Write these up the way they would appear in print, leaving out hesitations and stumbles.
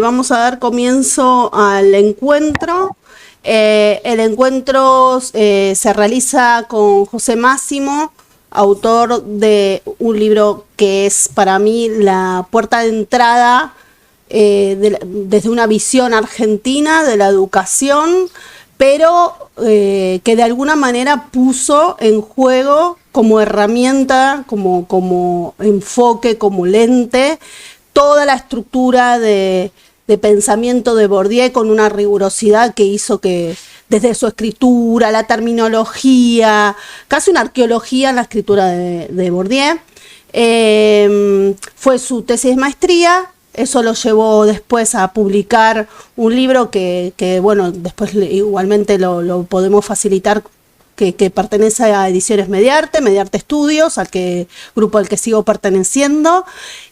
Vamos a dar comienzo al encuentro. El encuentro se realiza con José Máximo, autor de un libro que es para mí la puerta de entrada desde una visión argentina de la educación, pero que de alguna manera puso en juego como herramienta, como enfoque, como lente, toda la estructura de pensamiento de Bourdieu con una rigurosidad que hizo que desde su escritura, la terminología, casi una arqueología en la escritura de Bourdieu. Fue su tesis de maestría, eso lo llevó después a publicar un libro que bueno, después igualmente lo podemos facilitar, que pertenece a Ediciones Mediarte Estudios, grupo al que sigo perteneciendo,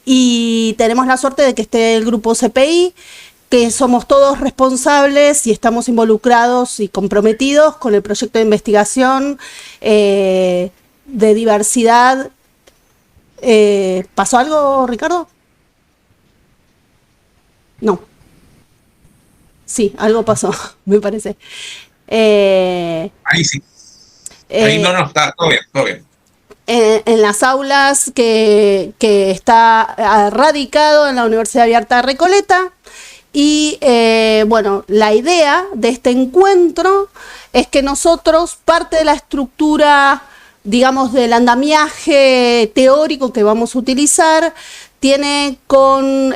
y tenemos la suerte de que esté el grupo CPI, que somos todos responsables y estamos involucrados y comprometidos con el proyecto de investigación de diversidad. ¿Pasó algo, Ricardo? No. Sí, algo pasó, me parece. Ahí sí. Ahí no está, todo bien, todo bien. En las aulas que está radicado en la Universidad Abierta de Recoleta. Y bueno, la idea de este encuentro es que nosotros, parte de la estructura, digamos, del andamiaje teórico que vamos a utilizar, tiene con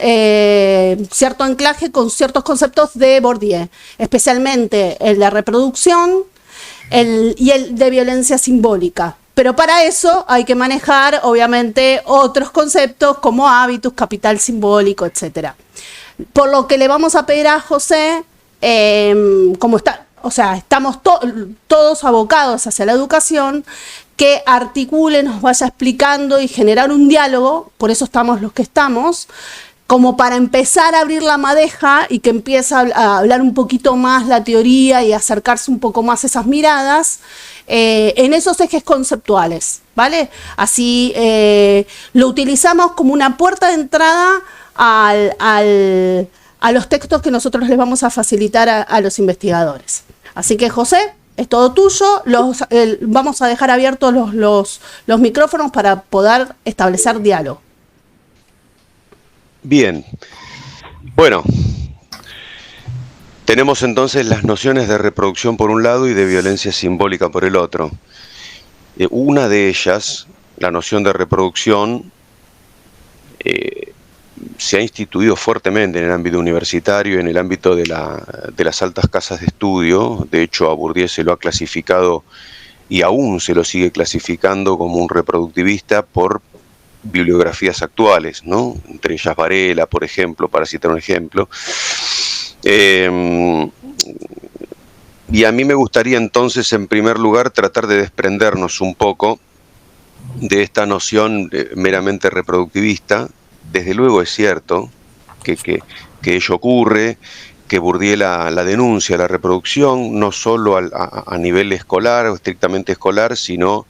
cierto anclaje con ciertos conceptos de Bourdieu, especialmente el de reproducción y el de violencia simbólica. Pero para eso hay que manejar, obviamente, otros conceptos como hábitus, capital simbólico, etcétera. Por lo que le vamos a pedir a José, como está, o sea, estamos todos abocados hacia la educación, que articule, nos vaya explicando y generar un diálogo, por eso estamos los que estamos, como para empezar a abrir la madeja y que empiece a hablar un poquito más la teoría y acercarse un poco más a esas miradas en esos ejes conceptuales, ¿vale? Así lo utilizamos como una puerta de entrada a los textos que nosotros les vamos a facilitar a los investigadores. Así que, José, es todo tuyo. Vamos a dejar abiertos los micrófonos para poder establecer diálogo. Bien, bueno, tenemos entonces las nociones de reproducción por un lado y de violencia simbólica por el otro. Una de ellas, la noción de reproducción, se ha instituido fuertemente en el ámbito universitario, en el ámbito de las altas casas de estudio. De hecho, a Bourdieu se lo ha clasificado y aún se lo sigue clasificando como un reproductivista por bibliografías actuales, ¿no? Entre ellas Varela, por ejemplo, para citar un ejemplo. Y a mí me gustaría entonces, en primer lugar, tratar de desprendernos un poco de esta noción meramente reproductivista. Desde luego es cierto que ello ocurre, que Bourdieu la denuncia, la reproducción, no solo a nivel escolar o estrictamente escolar, sino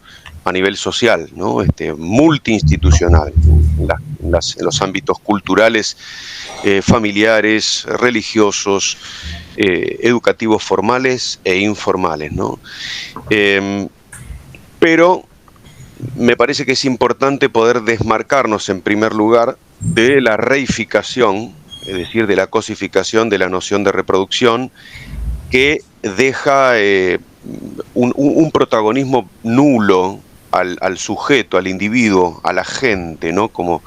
a nivel social, ¿no? Multiinstitucional, en los ámbitos culturales, familiares, religiosos, educativos formales e informales, ¿no? Pero me parece que es importante poder desmarcarnos en primer lugar de la reificación, es decir, de la cosificación de la noción de reproducción, que deja un protagonismo nulo al sujeto, al individuo, a la gente, ¿no? Como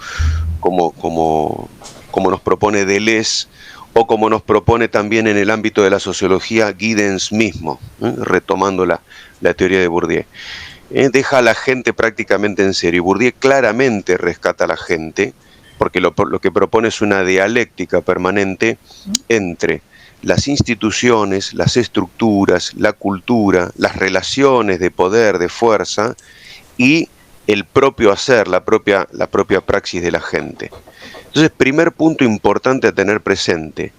nos propone Deleuze, o como nos propone también en el ámbito de la sociología Giddens mismo, retomando la teoría de Bourdieu. Deja a la gente prácticamente en serio. Y Bourdieu claramente rescata a la gente, porque lo que propone es una dialéctica permanente entre las instituciones, las estructuras, la cultura, las relaciones de poder, de fuerza, y el propio hacer, la propia praxis de la gente. Entonces, primer punto importante a tener presente: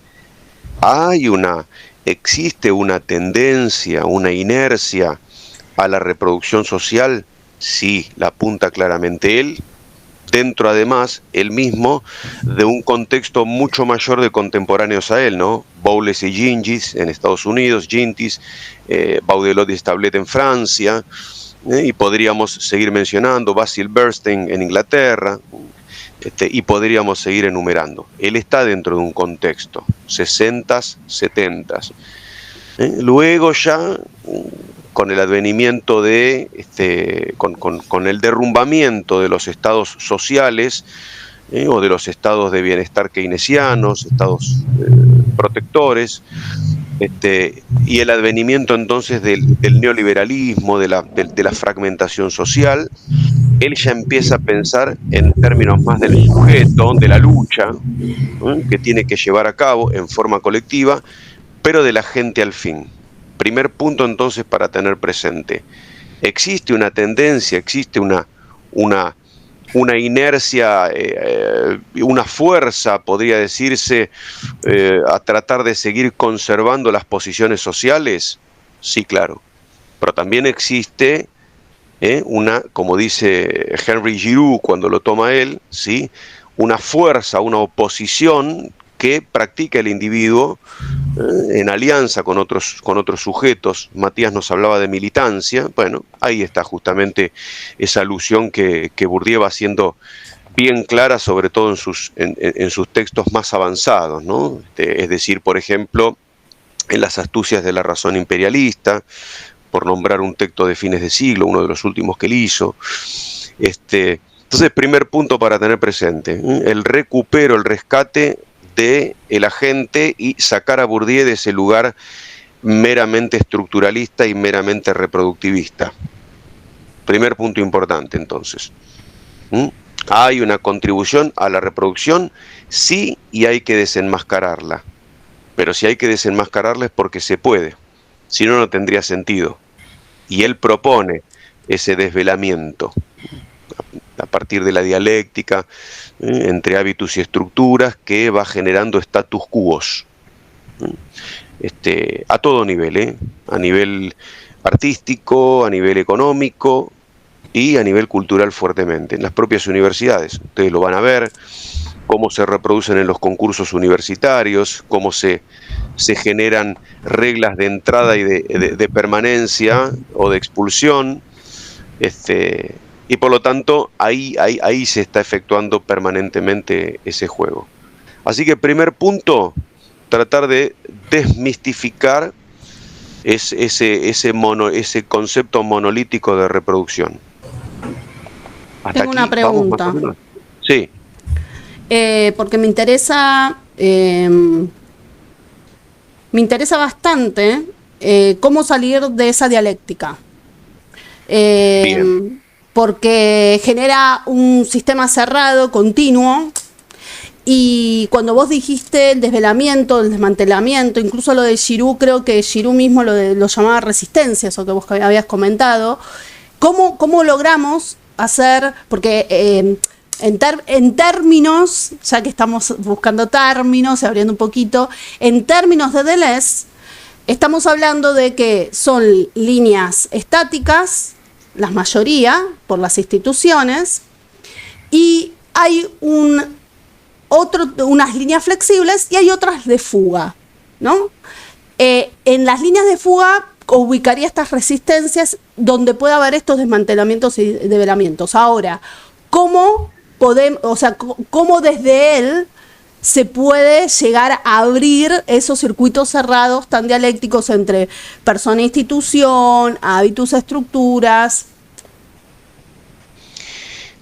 existe una tendencia, una inercia a la reproducción social. Sí, la apunta claramente él, dentro además, él mismo, de un contexto mucho mayor de contemporáneos a él, ¿no? Bowles y Gingis en Estados Unidos, Gintis, Baudelot y Stablet en Francia, y podríamos seguir mencionando Basil Bernstein en Inglaterra, y podríamos seguir enumerando. Él está dentro de un contexto, 60s, 70s. Luego ya, con el advenimiento de, con el derrumbamiento de los estados sociales, o de los estados de bienestar keynesianos, estados protectores, y el advenimiento entonces del neoliberalismo, de la fragmentación social, él ya empieza a pensar en términos más del sujeto, de la lucha, que tiene que llevar a cabo en forma colectiva, pero de la gente al fin. Primer punto entonces para tener presente. Existe una tendencia, existe una inercia, una fuerza, podría decirse, a tratar de seguir conservando las posiciones sociales. Sí, claro. Pero también existe como dice Henry Giroux cuando lo toma él, ¿sí? Una fuerza, una oposición que practica el individuo en alianza con otros sujetos. Matías nos hablaba de militancia. Bueno, ahí está justamente esa alusión que Bourdieu va haciendo bien clara, sobre todo en sus textos más avanzados, ¿no? Es decir, por ejemplo, en Las astucias de la razón imperialista, por nombrar un texto de fines de siglo, uno de los últimos que él hizo. Entonces, primer punto para tener presente, el recupero, el rescate del agente y sacar a Bourdieu de ese lugar meramente estructuralista y meramente reproductivista. Primer punto importante, entonces. ¿Hay una contribución a la reproducción? Sí, y hay que desenmascararla. Pero si hay que desenmascararla es porque se puede. Si no, no tendría sentido. Y él propone ese desvelamiento a partir de la dialéctica entre hábitos y estructuras que va generando status quos a todo nivel, a nivel artístico, a nivel económico y a nivel cultural fuertemente. En las propias universidades, ustedes lo van a ver, cómo se reproducen en los concursos universitarios, cómo se generan reglas de entrada y de permanencia o de expulsión, y por lo tanto ahí se está efectuando permanentemente ese juego. Así que primer punto, tratar de desmistificar ese concepto monolítico de reproducción. Hasta tengo aquí, una pregunta. Sí. Porque me interesa bastante cómo salir de esa dialéctica. Porque genera un sistema cerrado, continuo, y cuando vos dijiste el desvelamiento, el desmantelamiento, incluso lo de Giroux, creo que Giroux mismo lo llamaba resistencia, eso que vos habías comentado, ¿cómo logramos hacer, porque en términos, ya que estamos buscando términos y abriendo un poquito, en términos de Deleuze, estamos hablando de que son líneas estáticas, la mayoría, por las instituciones, y hay unas líneas flexibles y hay otras de fuga, ¿no? En las líneas de fuga ubicaría estas resistencias donde puede haber estos desmantelamientos y develamientos. Ahora, ¿cómo desde él se puede llegar a abrir esos circuitos cerrados tan dialécticos entre persona e institución, hábitos, estructuras?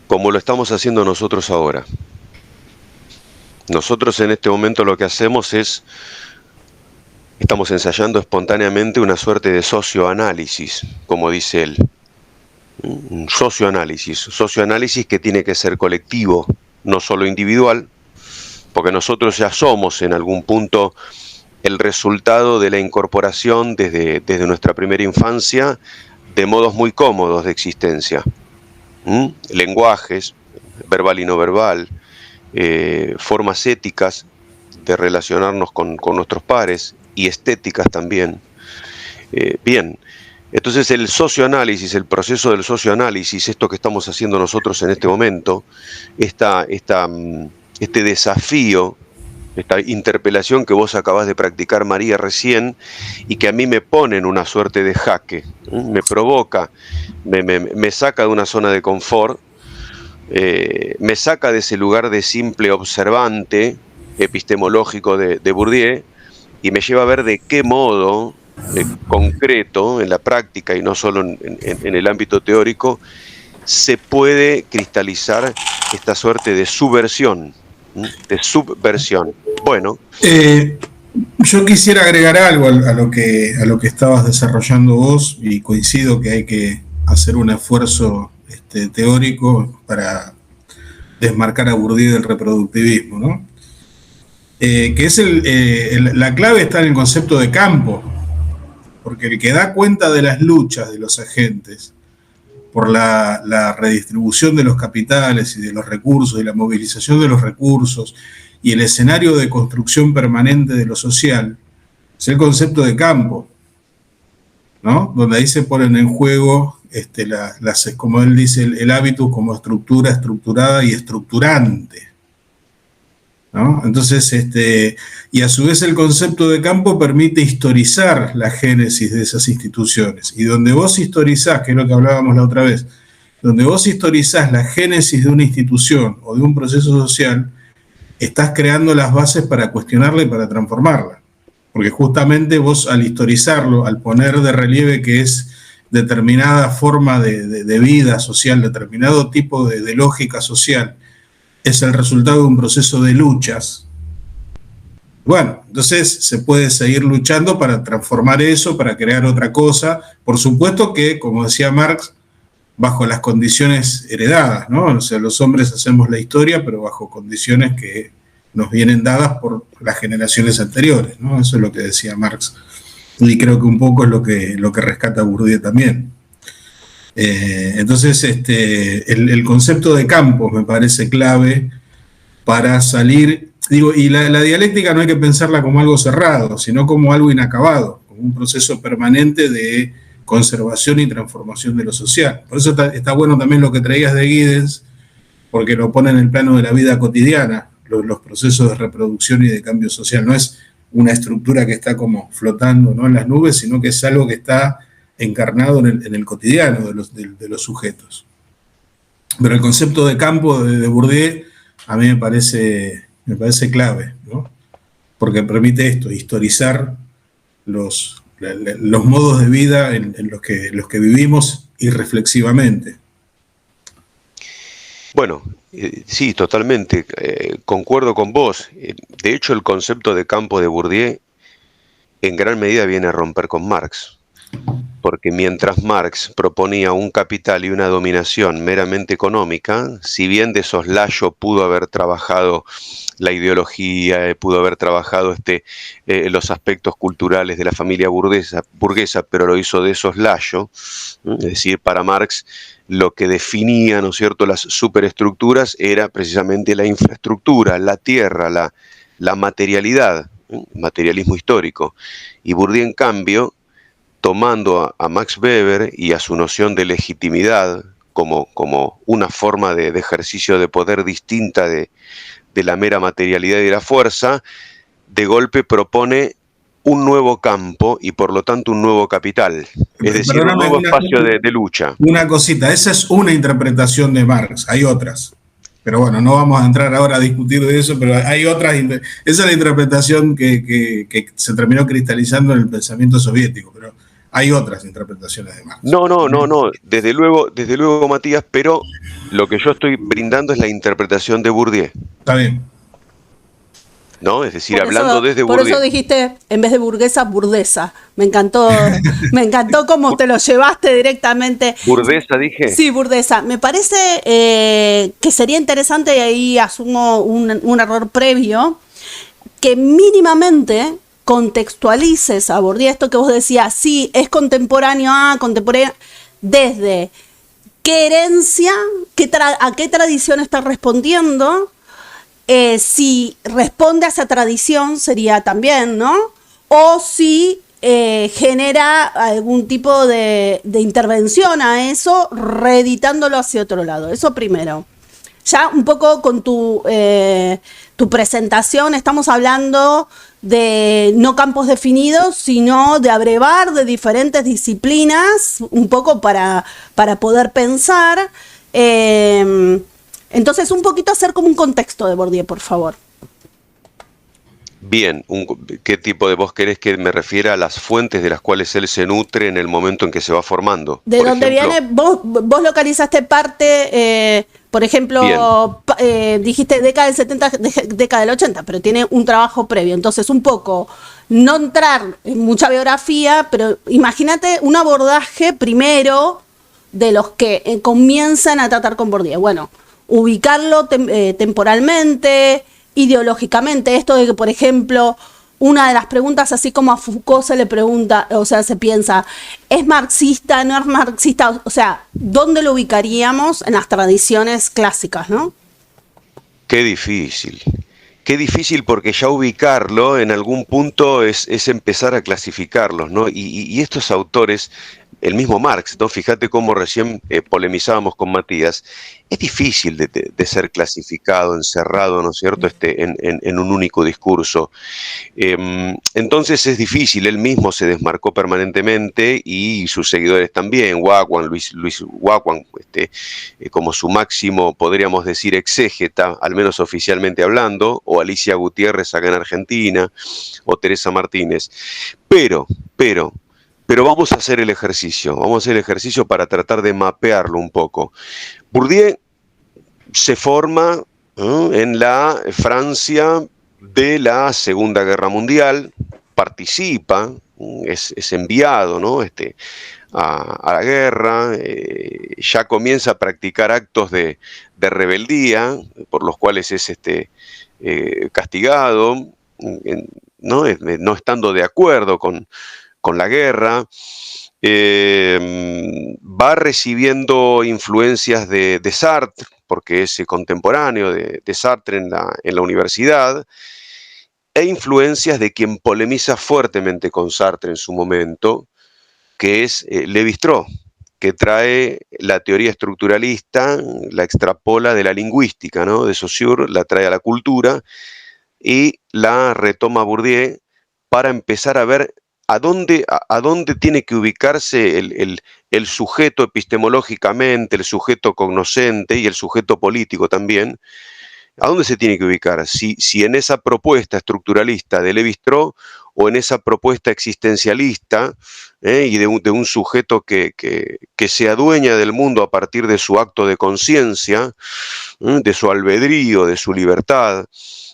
Como lo estamos haciendo nosotros ahora. Nosotros en este momento lo que hacemos estamos ensayando espontáneamente una suerte de socioanálisis, como dice él. Un socioanálisis que tiene que ser colectivo, no solo individual, porque nosotros ya somos en algún punto el resultado de la incorporación desde nuestra primera infancia de modos muy cómodos de existencia. Lenguajes, verbal y no verbal, formas éticas de relacionarnos con nuestros pares y estéticas también. Entonces el socioanálisis, el proceso del socioanálisis, esto que estamos haciendo nosotros en este momento, este desafío, esta interpelación que vos acabás de practicar, María, recién, y que a mí me pone en una suerte de jaque, me provoca, me saca de una zona de confort, me saca de ese lugar de simple observante epistemológico de Bourdieu, y me lleva a ver de qué modo concreto, en la práctica y no solo en el ámbito teórico, se puede cristalizar esta suerte de subversión. Bueno. Yo quisiera agregar algo a lo que estabas desarrollando vos, y coincido que hay que hacer un esfuerzo teórico para desmarcar a Bourdieu del reproductivismo, ¿no? Que es la clave está en el concepto de campo, porque el que da cuenta de las luchas de los agentes por la redistribución de los capitales y de los recursos y la movilización de los recursos y el escenario de construcción permanente de lo social, es el concepto de campo, ¿no? Donde ahí se ponen en juego, como él dice, el hábitus como estructura estructurada y estructurante, ¿no? Entonces, y a su vez el concepto de campo permite historizar la génesis de esas instituciones. Y donde vos historizás, que es lo que hablábamos la otra vez, donde vos historizás la génesis de una institución o de un proceso social, estás creando las bases para cuestionarla y para transformarla. Porque justamente vos al historizarlo, al poner de relieve que es determinada forma de vida social, determinado tipo de lógica social, es el resultado de un proceso de luchas. Bueno, entonces se puede seguir luchando para transformar eso, para crear otra cosa. Por supuesto que, como decía Marx, bajo las condiciones heredadas, ¿no? O sea, los hombres hacemos la historia, pero bajo condiciones que nos vienen dadas por las generaciones anteriores, ¿no? Eso es lo que decía Marx. Y creo que un poco es lo que rescata Bourdieu también. Entonces, el concepto de campo me parece clave para salir, digo, y la dialéctica no hay que pensarla como algo cerrado, sino como algo inacabado, como un proceso permanente de conservación y transformación de lo social. Por eso está bueno también lo que traías de Giddens, porque lo pone en el plano de la vida cotidiana, los procesos de reproducción y de cambio social. No es una estructura que está como flotando, ¿no?, en las nubes, sino que es algo que está encarnado en el cotidiano de los sujetos. Pero el concepto de campo de Bourdieu a mí me parece clave, ¿no? Porque permite esto, historizar los modos de vida en los que vivimos irreflexivamente. Bueno, sí, totalmente, concuerdo con vos. De hecho, el concepto de campo de Bourdieu en gran medida viene a romper con Marx. Porque mientras Marx proponía un capital y una dominación meramente económica, si bien de soslayo pudo haber trabajado la ideología, pudo haber trabajado los aspectos culturales de la familia burguesa, pero lo hizo de soslayo, es decir, para Marx lo que definía, ¿no es cierto?, las superestructuras era precisamente la infraestructura, la tierra, la materialidad, materialismo histórico. Y Bourdieu, en cambio, tomando a Max Weber y a su noción de legitimidad como una forma de ejercicio de poder distinta de la mera materialidad y de la fuerza, de golpe propone un nuevo campo y por lo tanto un nuevo capital, es decir, un nuevo espacio de lucha. Una cosita, esa es una interpretación de Marx, hay otras. Pero bueno, no vamos a entrar ahora a discutir de eso, pero hay otras. Esa es la interpretación que se terminó cristalizando en el pensamiento soviético, pero hay otras interpretaciones de Marx. No, desde luego, Matías, pero lo que yo estoy brindando es la interpretación de Bourdieu. Está bien. ¿No? Es decir, hablando desde Bourdieu. Por eso dijiste, en vez de burguesa, burdesa. Me encantó cómo te lo llevaste directamente. ¿Burdesa dije? Sí, burdesa. Me parece que sería interesante, y ahí asumo un error previo, que mínimamente contextualices a Bourdieu esto que vos decías, sí, es contemporáneo, desde qué herencia, a qué tradición está respondiendo. Si responde a esa tradición sería también, ¿no? O si genera algún tipo de intervención a eso, reeditándolo hacia otro lado. Eso primero. Ya un poco con tu presentación estamos hablando de no campos definidos, sino de abrevar de diferentes disciplinas, un poco para poder pensar. Entonces, un poquito hacer como un contexto de Bourdieu, por favor. Bien, ¿qué tipo de vos querés que me refiera a las fuentes de las cuales él se nutre en el momento en que se va formando? De donde viene, vos localizaste parte, por ejemplo, dijiste década del 70, década del 80, pero tiene un trabajo previo. Entonces, un poco, no entrar en mucha biografía, pero imagínate un abordaje primero de los que comienzan a tratar con Bourdieu. Bueno, ubicarlo temporalmente, ideológicamente, esto de que, por ejemplo, una de las preguntas, así como a Foucault se le pregunta, o sea, se piensa, ¿es marxista, no es marxista? O sea, ¿dónde lo ubicaríamos en las tradiciones clásicas, no? Qué difícil porque ya ubicarlo en algún punto es empezar a clasificarlos, ¿no? Y estos autores, el mismo Marx, ¿no? Fíjate cómo recién polemizábamos con Matías, es difícil de ser clasificado, encerrado, ¿no es cierto?, en un único discurso. Entonces es difícil, él mismo se desmarcó permanentemente y sus seguidores también, Wagwan, Luis Wagwan, como su máximo, podríamos decir, exégeta, al menos oficialmente hablando, o Alicia Gutiérrez acá en Argentina, o Teresa Martínez. Pero vamos a hacer el ejercicio para tratar de mapearlo un poco. Bourdieu se forma en la Francia de la Segunda Guerra Mundial, participa, es enviado, ¿no? A la guerra, ya comienza a practicar actos de rebeldía, por los cuales es castigado, no estando de acuerdo con la guerra. Va recibiendo influencias de Sartre, porque es contemporáneo de Sartre en la universidad, e influencias de quien polemiza fuertemente con Sartre en su momento, que es Lévi-Strauss, que trae la teoría estructuralista, la extrapola de la lingüística, ¿no?, de Saussure, la trae a la cultura y la retoma Bourdieu para empezar a ver a dónde tiene que ubicarse el sujeto epistemológicamente, el sujeto cognoscente y el sujeto político también. ¿A dónde se tiene que ubicar? Si en esa propuesta estructuralista de Lévi-Strauss o en esa propuesta existencialista y de un sujeto que se adueña del mundo a partir de su acto de conciencia, de su albedrío, de su libertad,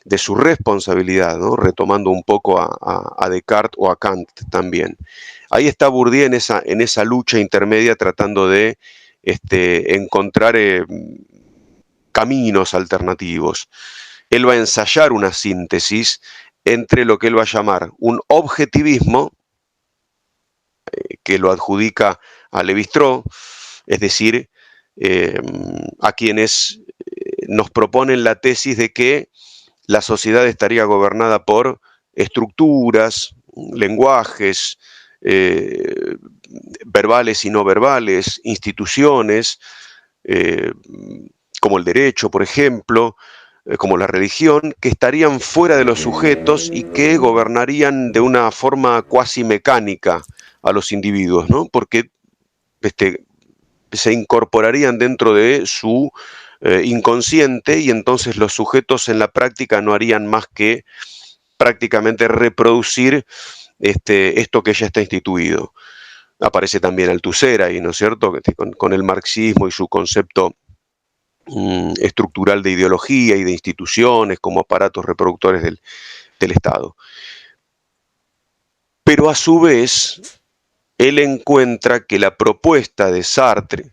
de su responsabilidad, ¿no?, retomando un poco a Descartes o a Kant también. Ahí está Bourdieu en esa lucha intermedia tratando de encontrar caminos alternativos. Él va a ensayar una síntesis entre lo que él va a llamar un objetivismo, que lo adjudica a Lévi-Strauss, es decir, a quienes nos proponen la tesis de que la sociedad estaría gobernada por estructuras, lenguajes, verbales y no verbales, instituciones, como el derecho, por ejemplo, como la religión, que estarían fuera de los sujetos y que gobernarían de una forma cuasi mecánica a los individuos, ¿no?, porque se incorporarían dentro de su inconsciente y entonces los sujetos en la práctica no harían más que prácticamente reproducir esto que ya está instituido. Aparece también Althusser ahí, ¿no es cierto?, con el marxismo y su concepto estructural de ideología y de instituciones como aparatos reproductores del Estado. Pero a su vez, él encuentra que la propuesta de Sartre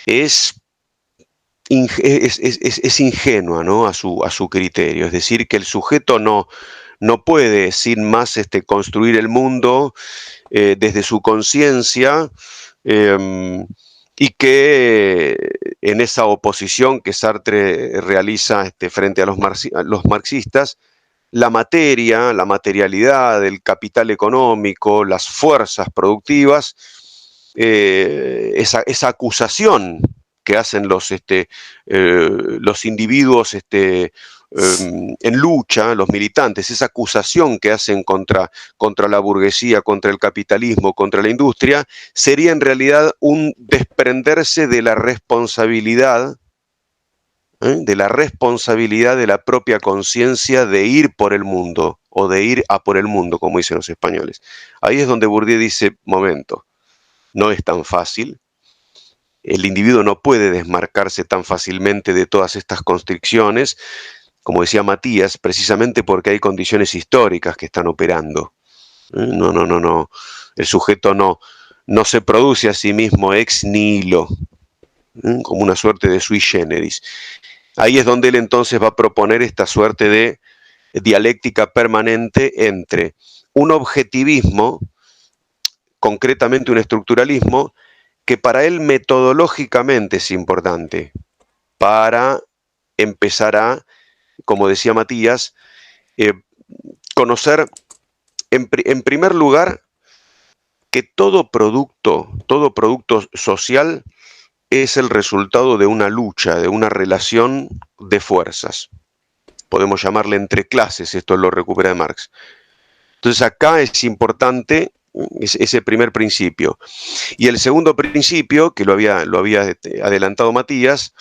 es ingenua, ¿no?, a su criterio, es decir, que el sujeto no puede sin más construir el mundo desde su conciencia, y que en esa oposición que Sartre realiza frente a los marxistas, la materia, la materialidad, el capital económico, las fuerzas productivas, esa acusación que hacen los individuos en lucha, los militantes, esa acusación que hacen contra la burguesía, contra el capitalismo, contra la industria, sería en realidad un desprenderse de la responsabilidad, de la propia conciencia de ir por el mundo, o de ir a por el mundo, como dicen los españoles. Ahí es donde Bourdieu dice, momento, no es tan fácil. El individuo no puede desmarcarse tan fácilmente de todas estas constricciones, como decía Matías, precisamente porque hay condiciones históricas que están operando. No. El sujeto no se produce a sí mismo ex nihilo, como una suerte de sui generis. Ahí es donde él entonces va a proponer esta suerte de dialéctica permanente entre un objetivismo, concretamente un estructuralismo, que para él metodológicamente es importante, para empezar a, como decía Matías, conocer en primer lugar que todo producto social es el resultado de una lucha, de una relación de fuerzas. Podemos llamarle entre clases, esto lo recupera de Marx. Entonces acá es importante ese primer principio. Y el segundo principio, que lo había adelantado Matías,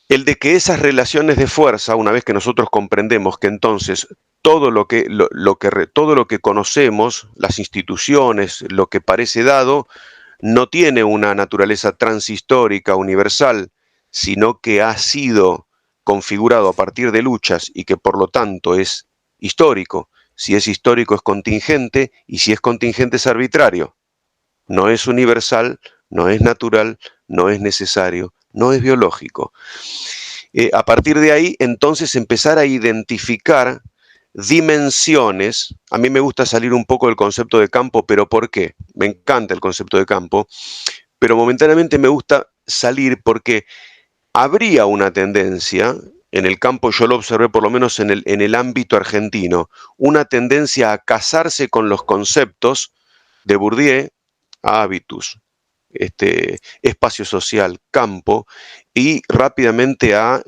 el de que esas relaciones de fuerza, una vez que nosotros comprendemos que entonces todo lo que conocemos, las instituciones, lo que parece dado, no tiene una naturaleza transhistórica universal, sino que ha sido configurado a partir de luchas y que por lo tanto es histórico. Si es histórico es contingente, y si es contingente es arbitrario. No es universal, no es natural, no es necesario, no es biológico. A partir de ahí, entonces, empezar a identificar dimensiones. A mí me gusta salir un poco del concepto de campo, pero ¿por qué? Me encanta el concepto de campo, pero momentáneamente me gusta salir porque habría una tendencia, en el campo yo lo observé por lo menos en el ámbito argentino, una tendencia a casarse con los conceptos de Bourdieu, hábitus, espacio social, campo, y rápidamente a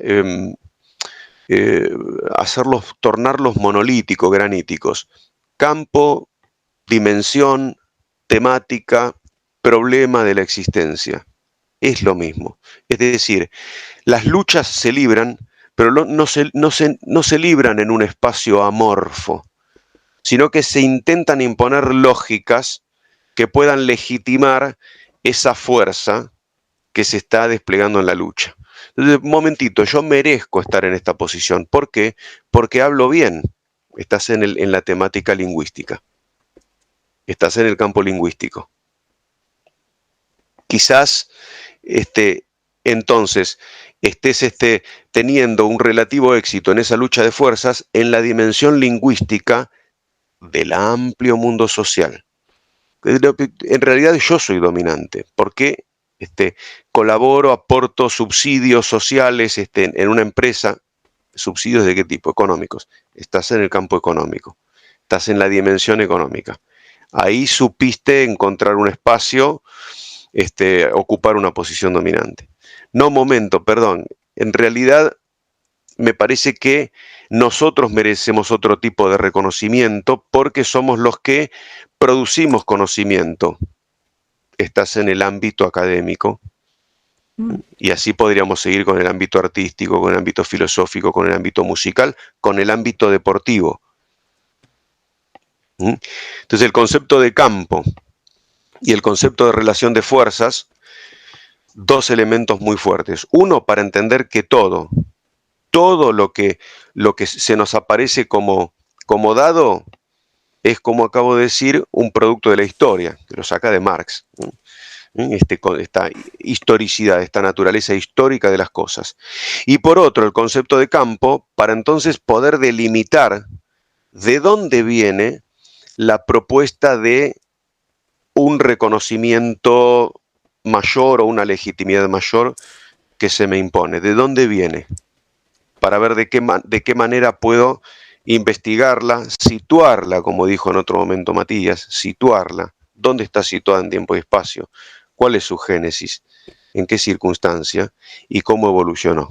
tornarlos monolíticos, graníticos. Campo, dimensión, temática, problema de la existencia. Es lo mismo. Es decir, las luchas se libran, pero no se libran en un espacio amorfo, sino que se intentan imponer lógicas que puedan legitimar esa fuerza que se está desplegando en la lucha. Entonces, un momentito, yo merezco estar en esta posición. ¿Por qué? Porque hablo bien. Estás en la temática lingüística. Estás en el campo lingüístico. Quizás entonces estés teniendo un relativo éxito en esa lucha de fuerzas en la dimensión lingüística del amplio mundo social. En realidad yo soy dominante, porque colaboro, aporto subsidios sociales en una empresa. ¿Subsidios de qué tipo? Económicos. Estás en el campo económico, estás en la dimensión económica. Ahí supiste encontrar un espacio, ocupar una posición dominante. No, momento, perdón. En realidad me parece que nosotros merecemos otro tipo de reconocimiento porque somos los que producimos conocimiento. Estás en el ámbito académico, y así podríamos seguir con el ámbito artístico, con el ámbito filosófico, con el ámbito musical, con el ámbito deportivo. Entonces el concepto de campo y el concepto de relación de fuerzas, dos elementos muy fuertes. Uno, para entender que todo lo que se nos aparece como dado es, como acabo de decir, un producto de la historia, que lo saca de Marx. Esta historicidad, esta naturaleza histórica de las cosas. Y por otro, el concepto de campo, para entonces poder delimitar de dónde viene la propuesta de un reconocimiento mayor o una legitimidad mayor que se me impone. ¿De dónde viene? Para ver de qué manera puedo investigarla, situarla, como dijo en otro momento Matías, situarla, dónde está situada en tiempo y espacio, cuál es su génesis, en qué circunstancia y cómo evolucionó.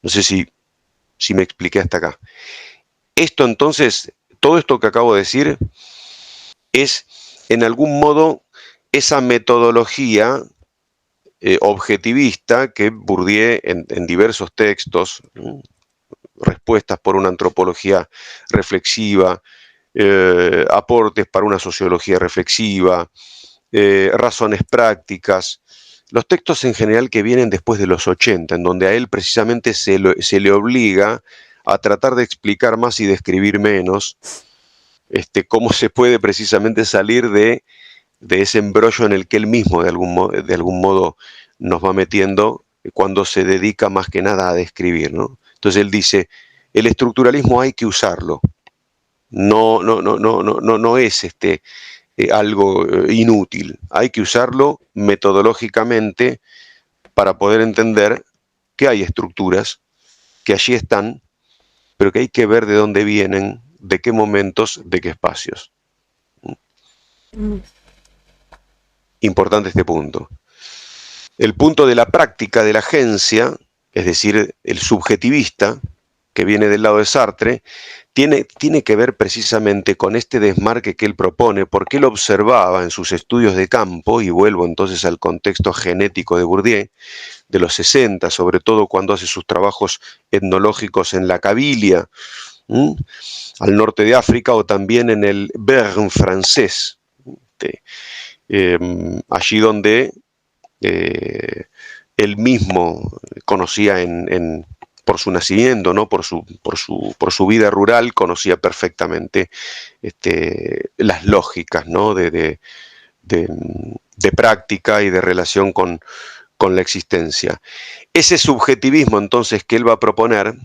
No sé si me expliqué hasta acá. Esto entonces, todo esto que acabo de decir es en algún modo esa metodología objetivista que Bourdieu en diversos textos, respuestas por una antropología reflexiva, aportes para una sociología reflexiva, razones prácticas, los textos en general que vienen después de los 80, en donde a él precisamente se le obliga a tratar de explicar más y describir menos, cómo se puede precisamente salir de ese embrollo en el que él mismo de algún modo nos va metiendo cuando se dedica más que nada a describir, ¿no? Entonces él dice, el estructuralismo hay que usarlo, no es algo inútil, hay que usarlo metodológicamente para poder entender que hay estructuras que allí están, pero que hay que ver de dónde vienen, de qué momentos, de qué espacios. Importante este punto. El punto de la práctica de la agencia, es decir, el subjetivista, que viene del lado de Sartre, tiene que ver precisamente con este desmarque que él propone, porque él observaba en sus estudios de campo, y vuelvo entonces al contexto genético de Bourdieu, de los 60, sobre todo cuando hace sus trabajos etnológicos en la Cabilia, al norte de África, o también en el Béarn francés, allí donde él mismo conocía por su nacimiento, ¿no? por su vida rural, conocía perfectamente las lógicas, ¿no? de práctica y de relación con la existencia. Ese subjetivismo entonces que él va a proponer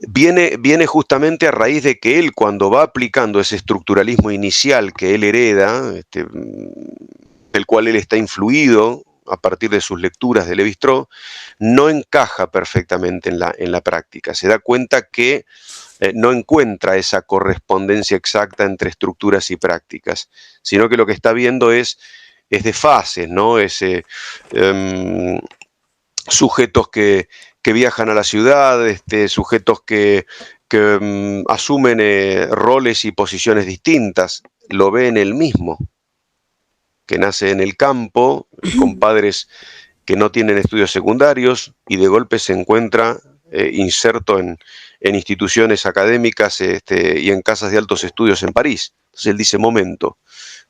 viene justamente a raíz de que él, cuando va aplicando ese estructuralismo inicial que él hereda, del cual él está influido a partir de sus lecturas de Lévi-Strauss, no encaja perfectamente en la práctica. Se da cuenta que no encuentra esa correspondencia exacta entre estructuras y prácticas, sino que lo que está viendo es de fases, ¿no? Sujetos que viajan a la ciudad, sujetos que asumen roles y posiciones distintas, lo ve en él mismo, que nace en el campo, con padres que no tienen estudios secundarios, y de golpe se encuentra inserto en instituciones académicas y en casas de altos estudios en París. Entonces él dice, momento,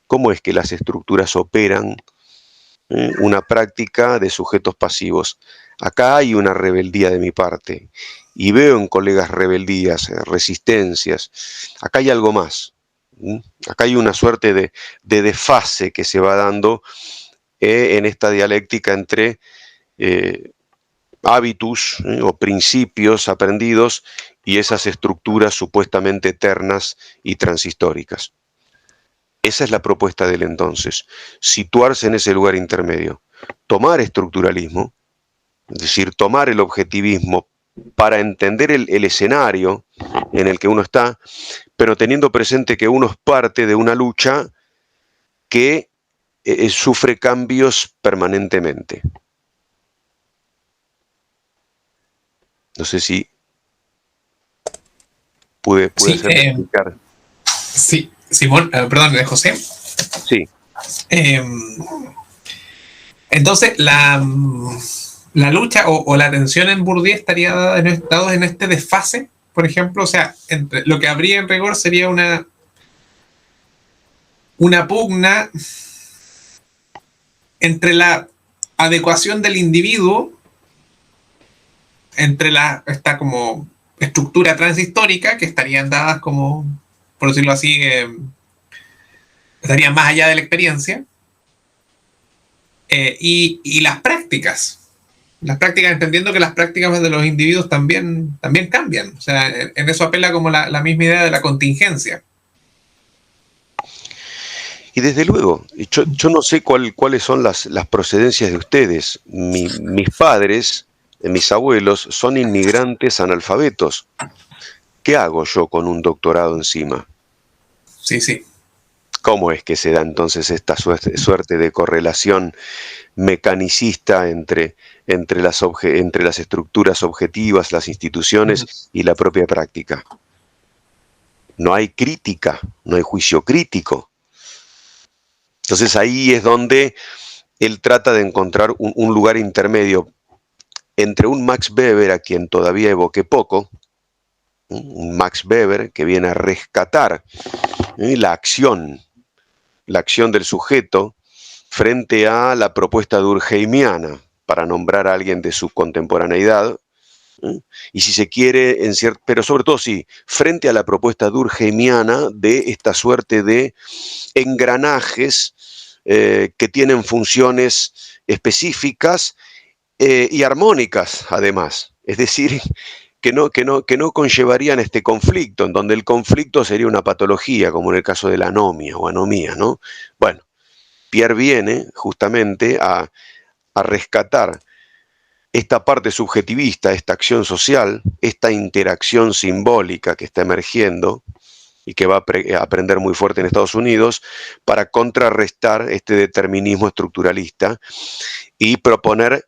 ¿cómo es que las estructuras operan una práctica de sujetos pasivos? Acá hay una rebeldía de mi parte, y veo en colegas rebeldías, resistencias. Acá hay algo más. Acá hay una suerte de desfase que se va dando en esta dialéctica entre hábitus o principios aprendidos y esas estructuras supuestamente eternas y transhistóricas. Esa es la propuesta de él entonces, situarse en ese lugar intermedio, tomar estructuralismo, es decir, tomar el objetivismo para entender el escenario en el que uno está, pero teniendo presente que uno es parte de una lucha que sufre cambios permanentemente. No sé si pude explicar. Sí, Simón, perdón, José. Sí. Entonces, la lucha o la tensión en Bourdieu estaría dada en este desfase, por ejemplo, o sea, entre lo que habría en rigor sería una pugna entre la adecuación del individuo, entre esta como estructura transhistórica, que estarían dadas como, por decirlo así, estarían más allá de la experiencia, y las prácticas. Las prácticas, entendiendo que las prácticas de los individuos también cambian. O sea, en eso apela como la misma idea de la contingencia. Y desde luego, yo no sé cuáles son las procedencias de ustedes. Mis padres mis abuelos son inmigrantes analfabetos. ¿Qué hago yo con un doctorado encima? Sí, sí. ¿Cómo es que se da entonces esta suerte de correlación mecanicista entre las estructuras objetivas, las instituciones y la propia práctica? No hay crítica, no hay juicio crítico. Entonces ahí es donde él trata de encontrar un lugar intermedio entre un Max Weber, a quien todavía evoqué poco, un Max Weber que viene a rescatar la acción del sujeto frente a la propuesta durkheimiana, para nombrar a alguien de su contemporaneidad, y si se quiere, pero sobre todo sí, frente a la propuesta durkheimiana de esta suerte de engranajes que tienen funciones específicas y armónicas además, es decir, que no conllevarían este conflicto, en donde el conflicto sería una patología, como en el caso de la anomia o anomía, ¿no? Bueno, Pierre viene justamente a rescatar esta parte subjetivista, esta acción social, esta interacción simbólica que está emergiendo y que va a aprender muy fuerte en Estados Unidos, para contrarrestar este determinismo estructuralista y proponerle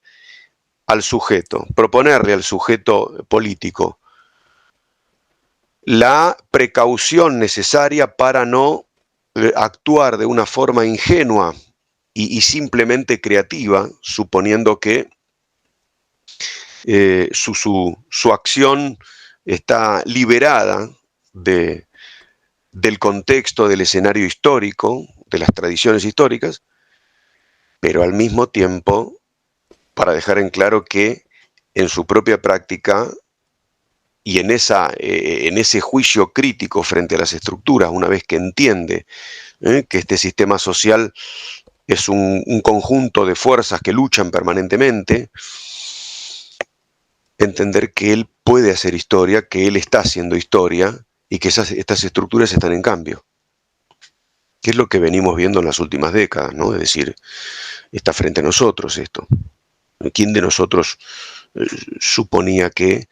al sujeto político la precaución necesaria para no actuar de una forma ingenua y simplemente creativa, suponiendo que su acción está liberada del contexto, del escenario histórico, de las tradiciones históricas, pero al mismo tiempo para dejar en claro que en su propia práctica y en ese juicio crítico frente a las estructuras, una vez que entiende que este sistema social es un conjunto de fuerzas que luchan permanentemente, entender que él puede hacer historia, que él está haciendo historia y que estas estructuras están en cambio. ¿Qué es lo que venimos viendo en las últimas décadas, ¿no? Es decir, está frente a nosotros esto. ¿Quién de nosotros suponía que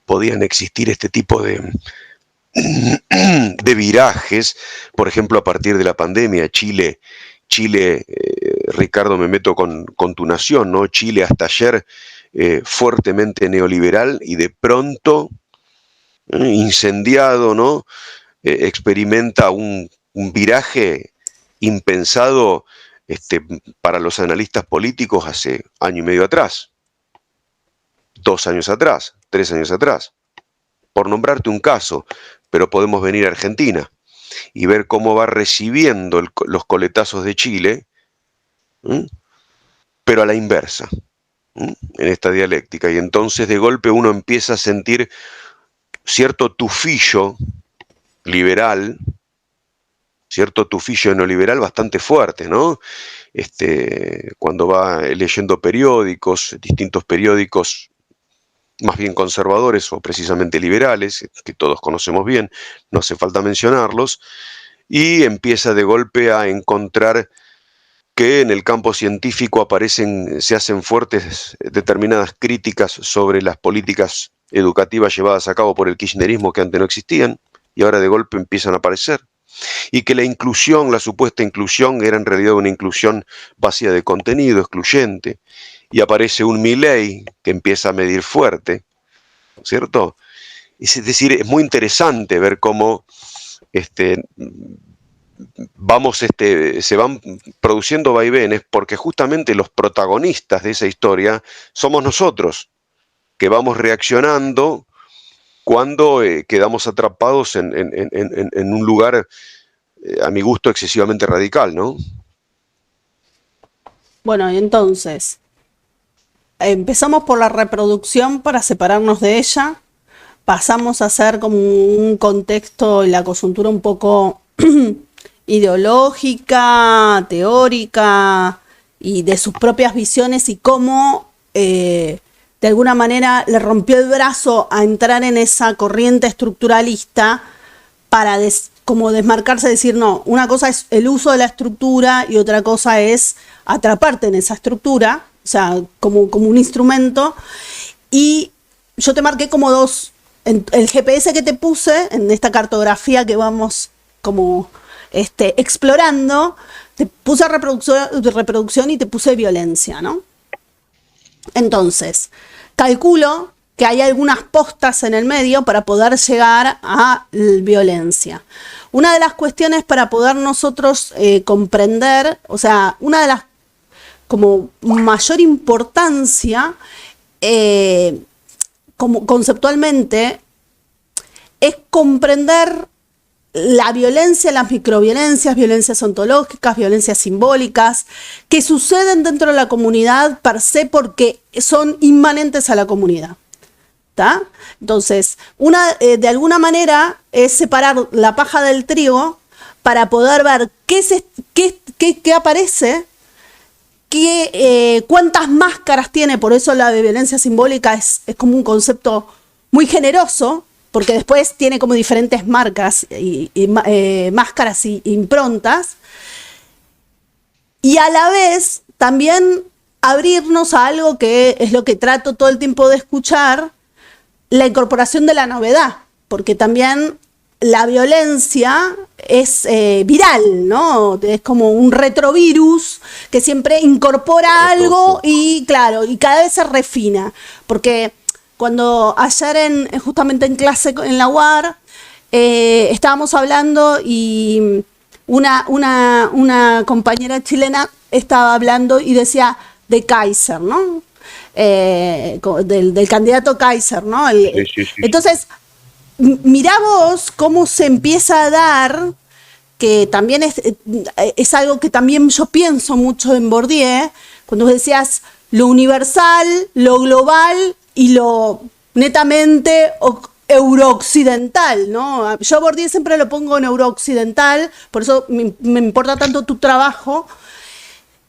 podían existir este tipo de virajes? Por ejemplo, a partir de la pandemia, Chile, Ricardo, me meto con tu nación, ¿no? Chile hasta ayer fuertemente neoliberal y de pronto, incendiado, ¿no? Experimenta un viraje impensado para los analistas políticos hace año y medio atrás, 2 años atrás, 3 años atrás, por nombrarte un caso, pero podemos venir a Argentina y ver cómo va recibiendo los coletazos de Chile, pero a la inversa, en esta dialéctica, y entonces de golpe uno empieza a sentir cierto tufillo liberal, cierto tufillo neoliberal bastante fuerte, ¿no? Cuando va leyendo periódicos, distintos periódicos más bien conservadores o precisamente liberales, que todos conocemos bien, no hace falta mencionarlos, y empieza de golpe a encontrar que en el campo científico se hacen fuertes determinadas críticas sobre las políticas educativas llevadas a cabo por el kirchnerismo, que antes no existían y ahora de golpe empiezan a aparecer. Y que la inclusión, la supuesta inclusión, era en realidad una inclusión vacía de contenido, excluyente. Y aparece un Milei que empieza a medir fuerte, ¿cierto? Es decir, es muy interesante ver cómo se van produciendo vaivenes, porque justamente los protagonistas de esa historia somos nosotros, que vamos reaccionando cuando quedamos atrapados en un lugar, a mi gusto, excesivamente radical, ¿no? Bueno, y entonces, empezamos por la reproducción para separarnos de ella, pasamos a hacer como un contexto y la coyuntura un poco ideológica, teórica y de sus propias visiones y cómo de alguna manera le rompió el brazo a entrar en esa corriente estructuralista para como desmarcarse, decir, no, una cosa es el uso de la estructura y otra cosa es atraparte en esa estructura, o sea, como un instrumento. Y yo te marqué como dos, en el GPS que te puse, en esta cartografía que vamos como explorando, te puse reproducción y te puse violencia, ¿no? Entonces, calculo que hay algunas postas en el medio para poder llegar a violencia. Una de las cuestiones para poder nosotros comprender, o sea, una de las como mayor importancia como conceptualmente es comprender la violencia, las microviolencias, violencias ontológicas, violencias simbólicas, que suceden dentro de la comunidad per se porque son inmanentes a la comunidad. ¿Tá? Entonces, de alguna manera es separar la paja del trigo para poder ver qué aparece, cuántas máscaras tiene. Por eso la de violencia simbólica es como un concepto muy generoso, porque después tiene como diferentes marcas máscaras y improntas, y a la vez también abrirnos a algo que es lo que trato todo el tiempo de escuchar, la incorporación de la novedad, porque también la violencia es viral, ¿no? Es como un retrovirus que siempre incorpora algo y claro, y cada vez se refina, porque cuando ayer justamente en clase en la UAR estábamos hablando y una compañera chilena estaba hablando y decía de Kaiser, ¿no? Del candidato Kaiser, ¿no? Sí. Entonces, mirá vos cómo se empieza a dar, que también es algo que también yo pienso mucho en Bourdieu, cuando vos decías lo universal, lo global y lo netamente eurooccidental, ¿no? Yo a Bourdieu siempre lo pongo en eurooccidental, por eso me importa tanto tu trabajo,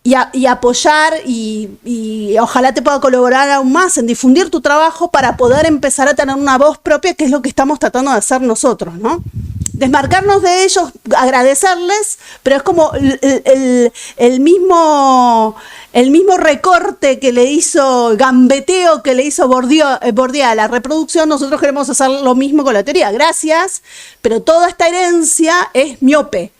y apoyar y ojalá te pueda colaborar aún más en difundir tu trabajo para poder empezar a tener una voz propia, que es lo que estamos tratando de hacer nosotros, ¿no? Desmarcarnos de ellos, agradecerles, pero es como el mismo recorte que le hizo, gambeteo que le hizo Bourdieu a la reproducción. Nosotros queremos hacer lo mismo con la teoría. Gracias, pero toda esta herencia es miope,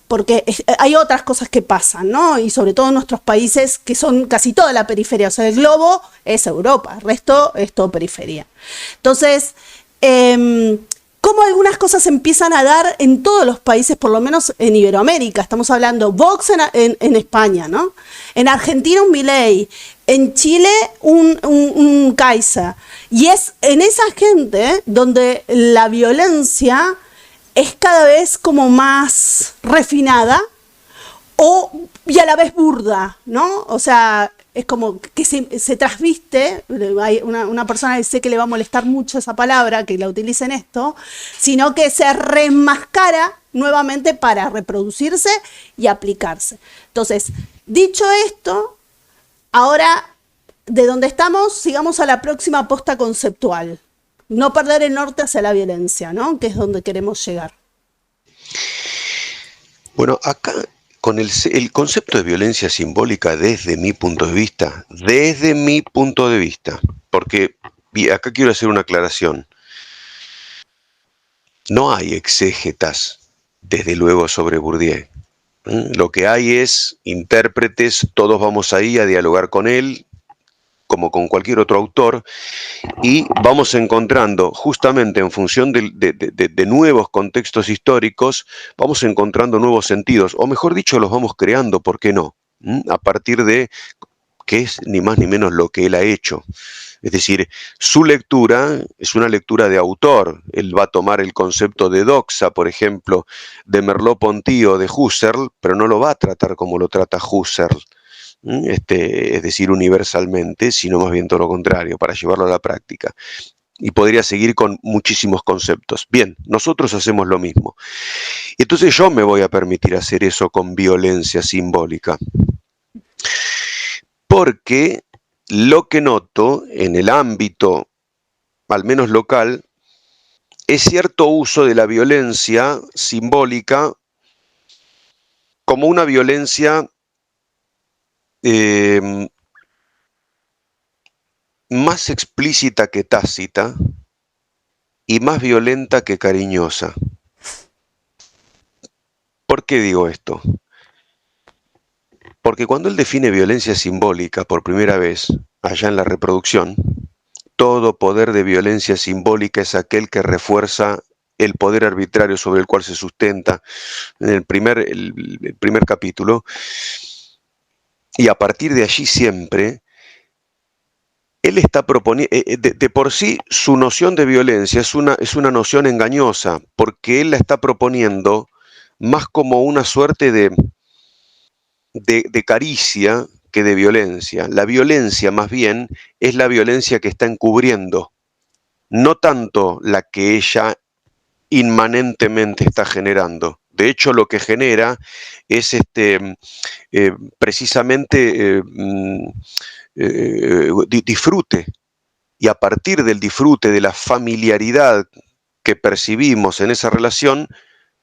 porque hay otras cosas que pasan, ¿no? Y sobre todo en nuestros países, que son casi toda la periferia. O sea, el globo es Europa, el resto es todo periferia. Entonces, cómo algunas cosas se empiezan a dar en todos los países, por lo menos en Iberoamérica. Estamos hablando Vox en España, ¿no? En Argentina un Milei, en Chile un Kaiser. Y es en esa gente donde la violencia es cada vez como más refinada y a la vez burda, ¿no? O sea, es como que se trasviste. Hay una persona que sé que le va a molestar mucho esa palabra, que la utilice en esto, sino que se remascara nuevamente para reproducirse y aplicarse. Entonces, dicho esto, ahora de donde estamos, sigamos a la próxima posta conceptual. No perder el norte hacia la violencia, ¿no? Que es donde queremos llegar. Bueno, acá con el concepto de violencia simbólica desde mi punto de vista, porque y acá quiero hacer una aclaración. No hay exégetas, desde luego, sobre Bourdieu. Lo que hay es intérpretes, todos vamos ahí a dialogar con él, como con cualquier otro autor, y vamos encontrando, justamente en función de nuevos contextos históricos, vamos encontrando nuevos sentidos, o mejor dicho, los vamos creando, ¿por qué no? A partir de que es ni más ni menos lo que él ha hecho. Es decir, su lectura es una lectura de autor. Él va a tomar el concepto de doxa, por ejemplo, de Merleau-Ponty o de Husserl, pero no lo va a tratar como lo trata Husserl. Es decir, universalmente, sino más bien todo lo contrario, para llevarlo a la práctica. Y podría seguir con muchísimos conceptos. Bien, nosotros hacemos lo mismo. Entonces yo me voy a permitir hacer eso con violencia simbólica. Porque lo que noto en el ámbito, al menos local, es cierto uso de la violencia simbólica como una violencia más explícita que tácita y más violenta que cariñosa. ¿Por qué digo esto? Porque cuando él define violencia simbólica por primera vez, allá en la reproducción, todo poder de violencia simbólica es aquel que refuerza el poder arbitrario sobre el cual se sustenta en el primer capítulo, y a partir de allí siempre, él está proponiendo, de por sí su noción de violencia es una noción engañosa, porque él la está proponiendo más como una suerte de caricia que de violencia. La violencia más bien es la violencia que está encubriendo, no tanto la que ella inmanentemente está generando. De hecho, lo que genera es precisamente disfrute. Y a partir del disfrute, de la familiaridad que percibimos en esa relación,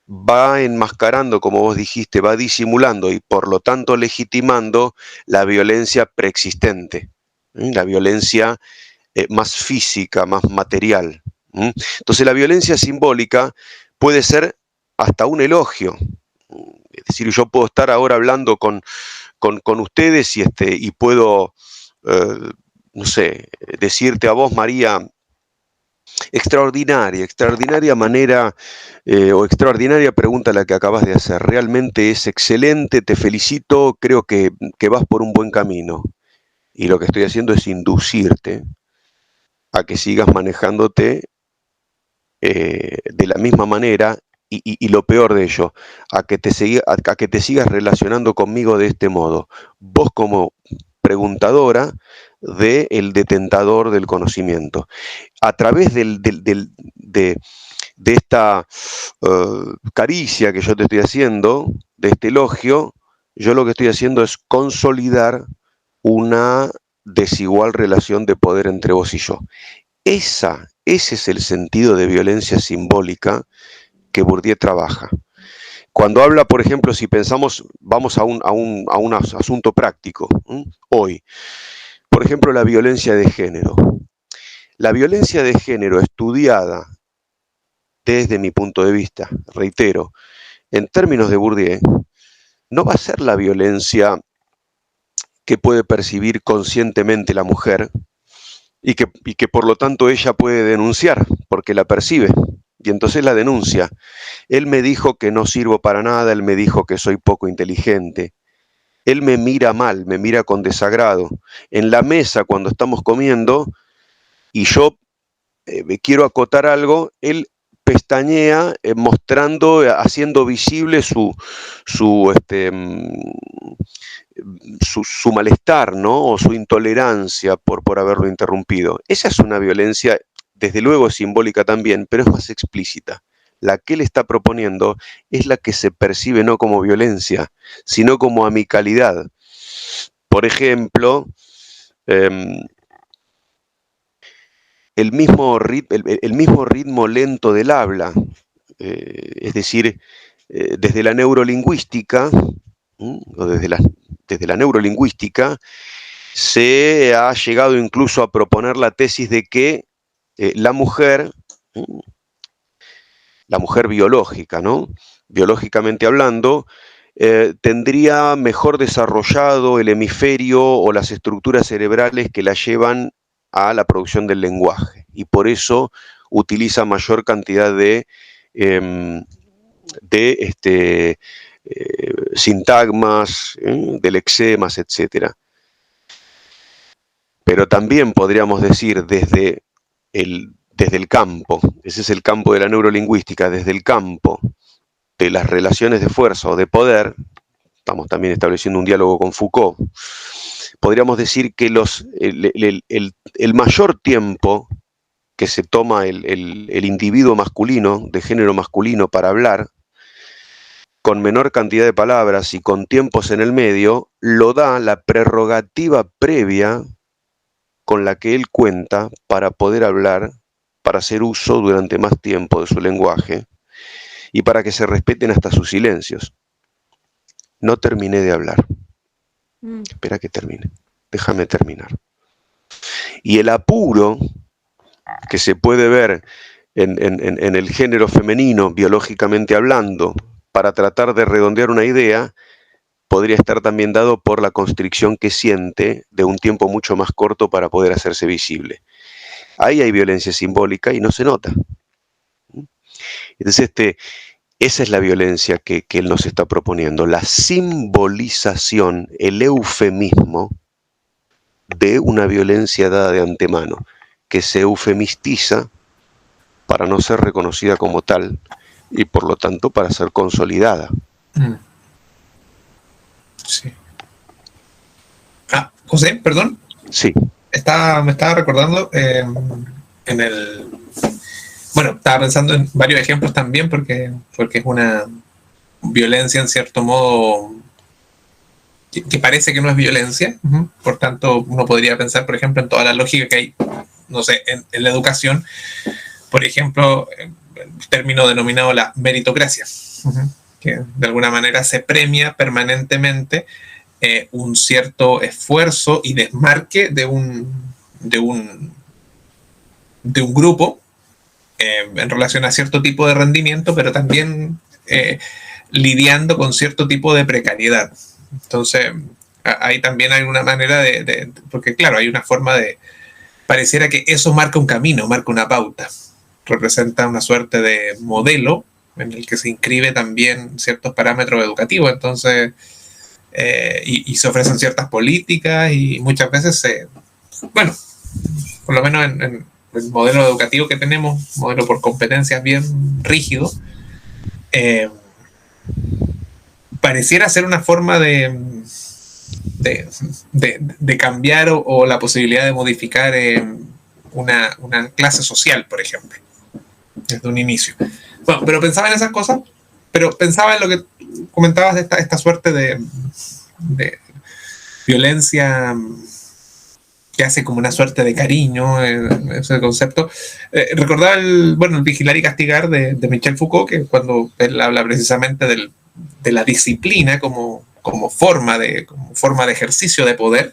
va enmascarando, como vos dijiste, va disimulando y por lo tanto legitimando la violencia preexistente, la violencia más física, más material. Entonces la violencia simbólica puede ser hasta un elogio. Es decir, yo puedo estar ahora hablando con ustedes y puedo, no sé, decirte a vos, María, extraordinaria manera o extraordinaria pregunta la que acabas de hacer. Realmente es excelente, te felicito, creo que vas por un buen camino. Y lo que estoy haciendo es inducirte a que sigas manejándote de la misma manera y lo peor de ello, a que te sigas relacionando conmigo de este modo. Vos como preguntadora del detentador del conocimiento. A través de esta caricia que yo te estoy haciendo, de este elogio, yo lo que estoy haciendo es consolidar una desigual relación de poder entre vos y yo. Ese es el sentido de violencia simbólica que Bourdieu trabaja. Cuando habla, por ejemplo, si pensamos, vamos a un asunto práctico, hoy, por ejemplo, la violencia de género. La violencia de género estudiada desde mi punto de vista, reitero, en términos de Bourdieu, no va a ser la violencia que puede percibir conscientemente la mujer y que por lo tanto ella puede denunciar, porque la percibe, y entonces la denuncia. Él me dijo que no sirvo para nada, él me dijo que soy poco inteligente, él me mira mal, me mira con desagrado. En la mesa, cuando estamos comiendo, y yo quiero acotar algo, él pestañea mostrando, haciendo visible su malestar, ¿no? O su intolerancia por haberlo interrumpido. Esa es una violencia, desde luego simbólica también, pero es más explícita. La que él está proponiendo es la que se percibe no como violencia, sino como amicalidad. Por ejemplo, el mismo ritmo lento del habla, es decir, desde la neurolingüística, o desde la neurolingüística, se ha llegado incluso a proponer la tesis de que la mujer biológica, ¿no? Biológicamente hablando, tendría mejor desarrollado el hemisferio o las estructuras cerebrales que la llevan a la producción del lenguaje, y por eso utiliza mayor cantidad de sintagmas, de lexemas, etc. Pero también podríamos decir desde el campo, ese es el campo de la neurolingüística, desde el campo de las relaciones de fuerza o de poder, estamos también estableciendo un diálogo con Foucault, podríamos decir que el mayor tiempo que se toma el individuo masculino, de género masculino, para hablar, con menor cantidad de palabras y con tiempos en el medio, lo da la prerrogativa previa con la que él cuenta para poder hablar, para hacer uso durante más tiempo de su lenguaje y para que se respeten hasta sus silencios. No terminé de hablar. Espera que termine. Déjame terminar. Y el apuro que se puede ver en el género femenino, biológicamente hablando, para tratar de redondear una idea, podría estar también dado por la constricción que siente de un tiempo mucho más corto para poder hacerse visible. Ahí hay violencia simbólica y no se nota. Entonces, esa es la violencia que él nos está proponiendo, la simbolización, el eufemismo de una violencia dada de antemano, que se eufemistiza para no ser reconocida como tal y por lo tanto para ser consolidada. Sí. José, perdón. Sí. Me estaba recordando bueno, estaba pensando en varios ejemplos también porque es una violencia en cierto modo que parece que no es violencia. Por tanto, uno podría pensar, por ejemplo, en toda la lógica que hay, no sé, en la educación. Por ejemplo, el término denominado la meritocracia, que de alguna manera se premia permanentemente un cierto esfuerzo y desmarque de un grupo en relación a cierto tipo de rendimiento, pero también lidiando con cierto tipo de precariedad. Entonces, ahí también hay una manera porque claro, hay una forma pareciera que eso marca un camino, marca una pauta, representa una suerte de modelo en el que se inscribe también ciertos parámetros educativos. Entonces, y se ofrecen ciertas políticas y muchas veces bueno, por lo menos en el modelo educativo que tenemos, modelo por competencias bien rígido, pareciera ser una forma de cambiar o la posibilidad de modificar una clase social, por ejemplo, desde un inicio. Bueno, pero pensaba en esas cosas, pero pensaba en lo que comentabas de esta suerte de violencia que hace como una suerte de cariño, ese concepto. Recordaba el Vigilar y Castigar de Michel Foucault, que cuando él habla precisamente de la disciplina como forma de ejercicio de poder,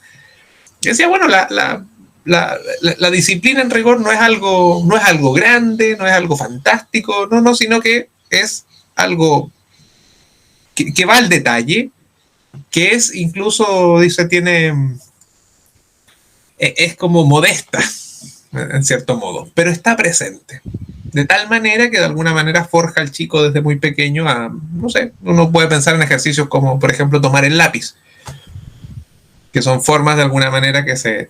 y decía, bueno, la disciplina en rigor no es algo grande, no es algo fantástico, no, sino que es algo que va al detalle, que es incluso, dice, es como modesta, en cierto modo, pero está presente. De tal manera que de alguna manera forja al chico desde muy pequeño a, no sé, uno puede pensar en ejercicios como, por ejemplo, tomar el lápiz, que son formas de alguna manera que se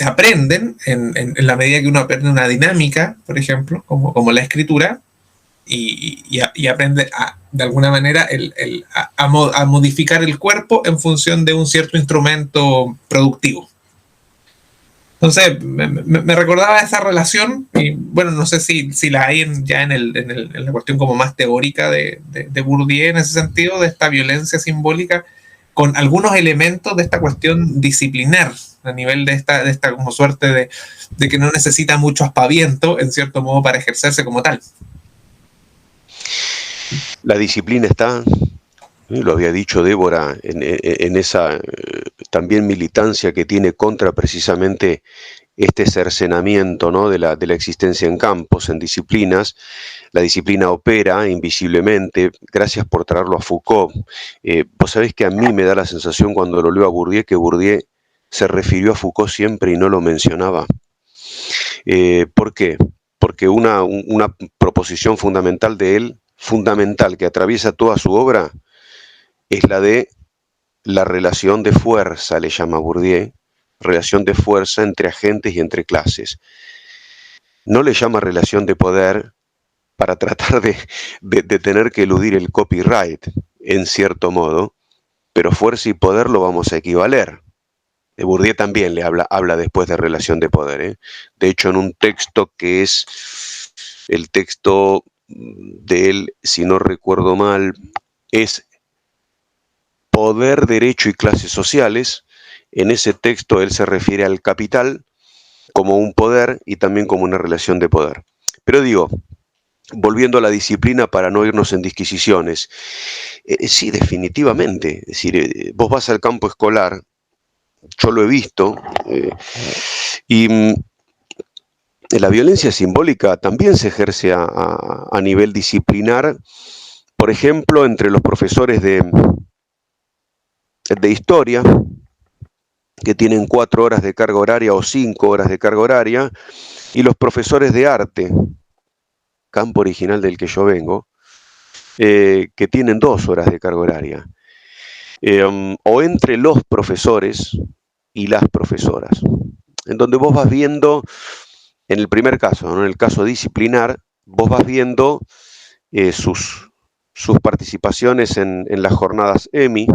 aprenden en la medida que uno aprende una dinámica, por ejemplo, como la escritura, y aprende de alguna manera a modificar el cuerpo en función de un cierto instrumento productivo. Entonces, me recordaba esa relación, y bueno, no sé si la hay ya en la cuestión como más teórica de Bourdieu, en ese sentido, de esta violencia simbólica, con algunos elementos de esta cuestión disciplinar, a nivel de esta como suerte de que no necesita mucho aspaviento, en cierto modo, para ejercerse como tal. La disciplina está, lo había dicho Débora, en esa también militancia que tiene contra precisamente este cercenamiento, ¿no?, de la existencia en campos, en disciplinas. La disciplina opera invisiblemente. Gracias por traerlo a Foucault. Vos sabés que a mí me da la sensación cuando lo leo a Bourdieu que Bourdieu se refirió a Foucault siempre y no lo mencionaba. ¿Por qué? Porque una proposición fundamental de él, fundamental, que atraviesa toda su obra, es la de la relación de fuerza, le llama Bourdieu, relación de fuerza entre agentes y entre clases. No le llama relación de poder para tratar de tener que eludir el copyright, en cierto modo, pero fuerza y poder lo vamos a equivaler. Bourdieu también le habla después de relación de poder. De hecho, en un texto que es el texto de él, si no recuerdo mal, es Poder, Derecho y Clases Sociales. En ese texto él se refiere al capital como un poder y también como una relación de poder. Pero digo, volviendo a la disciplina para no irnos en disquisiciones, sí, definitivamente. Es decir, vos vas al campo escolar yo lo he visto, y la violencia simbólica también se ejerce a nivel disciplinar, por ejemplo, entre los profesores de historia, que tienen 4 horas de carga horaria o 5 horas de carga horaria, y los profesores de arte, campo original del que yo vengo, que tienen 2 horas de carga horaria, o entre los profesores y las profesoras, en donde vos vas viendo, en el primer caso, ¿no? En el caso disciplinar, vos vas viendo sus participaciones en las jornadas EMI,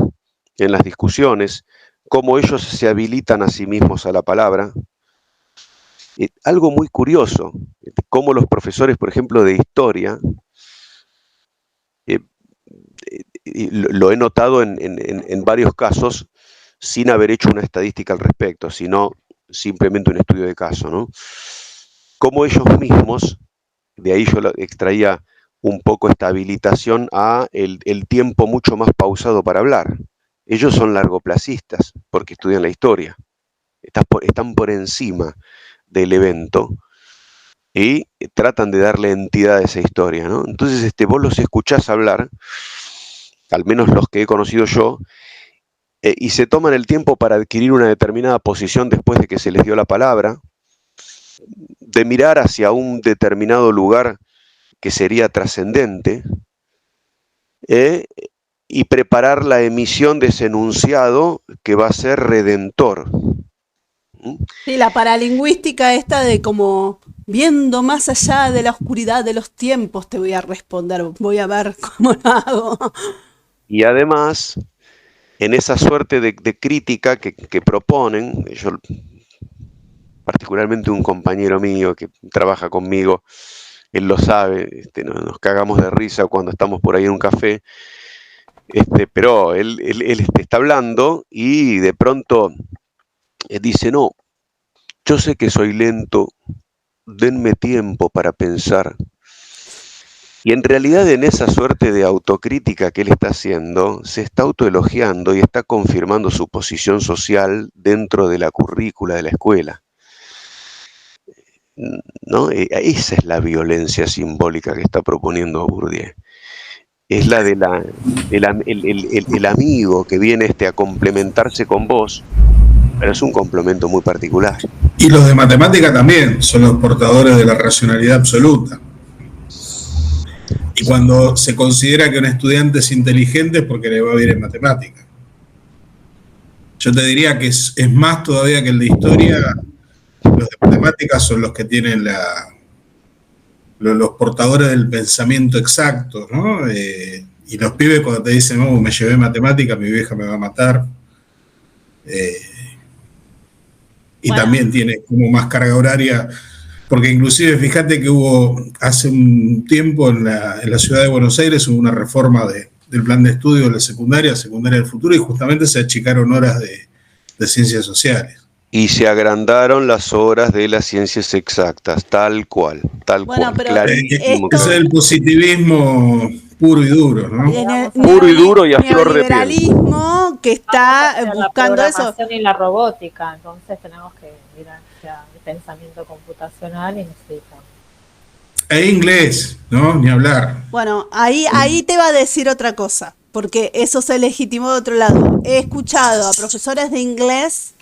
en las discusiones, cómo ellos se habilitan a sí mismos a la palabra. Algo muy curioso, cómo los profesores, por ejemplo, de historia, lo he notado en varios casos, sin haber hecho una estadística al respecto, sino simplemente un estudio de caso, ¿no? Cómo ellos mismos, de ahí yo extraía un poco esta habilitación a el tiempo mucho más pausado para hablar. Ellos son largoplacistas, porque estudian la historia, están por encima del evento y tratan de darle entidad a esa historia, ¿no? Entonces vos los escuchás hablar, al menos los que he conocido yo, y se toman el tiempo para adquirir una determinada posición después de que se les dio la palabra, de mirar hacia un determinado lugar que sería trascendente, y preparar la emisión de ese enunciado que va a ser redentor. Sí, la paralingüística esta de como viendo más allá de la oscuridad de los tiempos, te voy a responder, voy a ver cómo lo hago. Y además, en esa suerte de crítica que proponen, yo, particularmente un compañero mío que trabaja conmigo, él lo sabe, nos cagamos de risa cuando estamos por ahí en un café, pero él está hablando y de pronto dice, no, yo sé que soy lento, denme tiempo para pensar. Y en realidad en esa suerte de autocrítica que él está haciendo, se está autoelogiando y está confirmando su posición social dentro de la currícula de la escuela, ¿no? Esa es la violencia simbólica que está proponiendo Bourdieu. Es la de el amigo que viene a complementarse con vos, pero es un complemento muy particular. Y los de matemática también son los portadores de la racionalidad absoluta. Y cuando se considera que un estudiante es inteligente es porque le va bien en matemática. Yo te diría que es más todavía que el de historia. Los de matemáticas son los que tienen los portadores del pensamiento exacto, ¿no? Y los pibes cuando te dicen, oh, me llevé matemática, mi vieja me va a matar. Y bueno, también tiene como más carga horaria, porque inclusive fíjate que hubo hace un tiempo en la ciudad de Buenos Aires hubo una reforma del plan de estudio de la secundaria del futuro, y justamente se achicaron horas de ciencias sociales. Y se agrandaron las horas de las ciencias exactas, tal cual, bueno, pero clarísimo. Ese es el positivismo puro y duro, ¿no? Puro y duro y a flor de piel. El liberalismo que está buscando eso. La programación y la robótica, entonces tenemos que ir hacia el pensamiento computacional y necesitamos. E inglés, ¿no? Ni hablar. Bueno, ahí te va a decir otra cosa, porque eso se legitimó de otro lado. He escuchado a profesores de inglés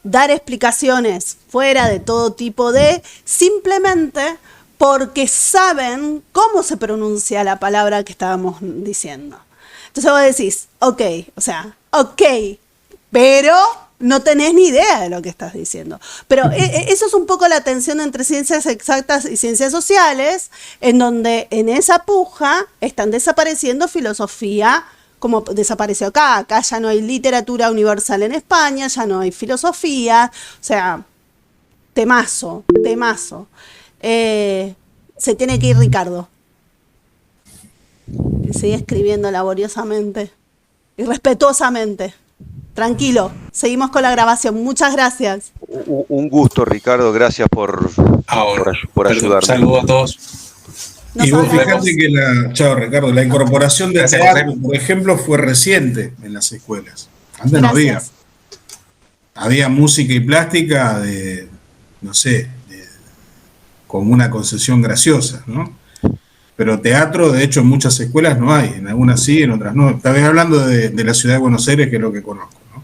dar explicaciones fuera de todo tipo de, simplemente porque saben cómo se pronuncia la palabra que estábamos diciendo. Entonces vos decís, ok, pero no tenés ni idea de lo que estás diciendo. Pero eso es un poco la tensión entre ciencias exactas y ciencias sociales, en donde en esa puja están desapareciendo filosofía, como desapareció acá. Acá ya no hay literatura universal en España, ya no hay filosofía, o sea, temazo. Se tiene que ir Ricardo. Sigue escribiendo laboriosamente y respetuosamente. Tranquilo, seguimos con la grabación. Muchas gracias. Un gusto, Ricardo, gracias por ayudarnos. Saludos a todos. Y vos fíjate que la incorporación de teatro, por ejemplo, fue reciente en las escuelas. Antes no había. había música y plástica no sé, como una concesión graciosa, ¿no? Pero teatro, de hecho, en muchas escuelas no hay, en algunas sí, en otras no. Estaba hablando de la ciudad de Buenos Aires, que es lo que conozco, ¿no?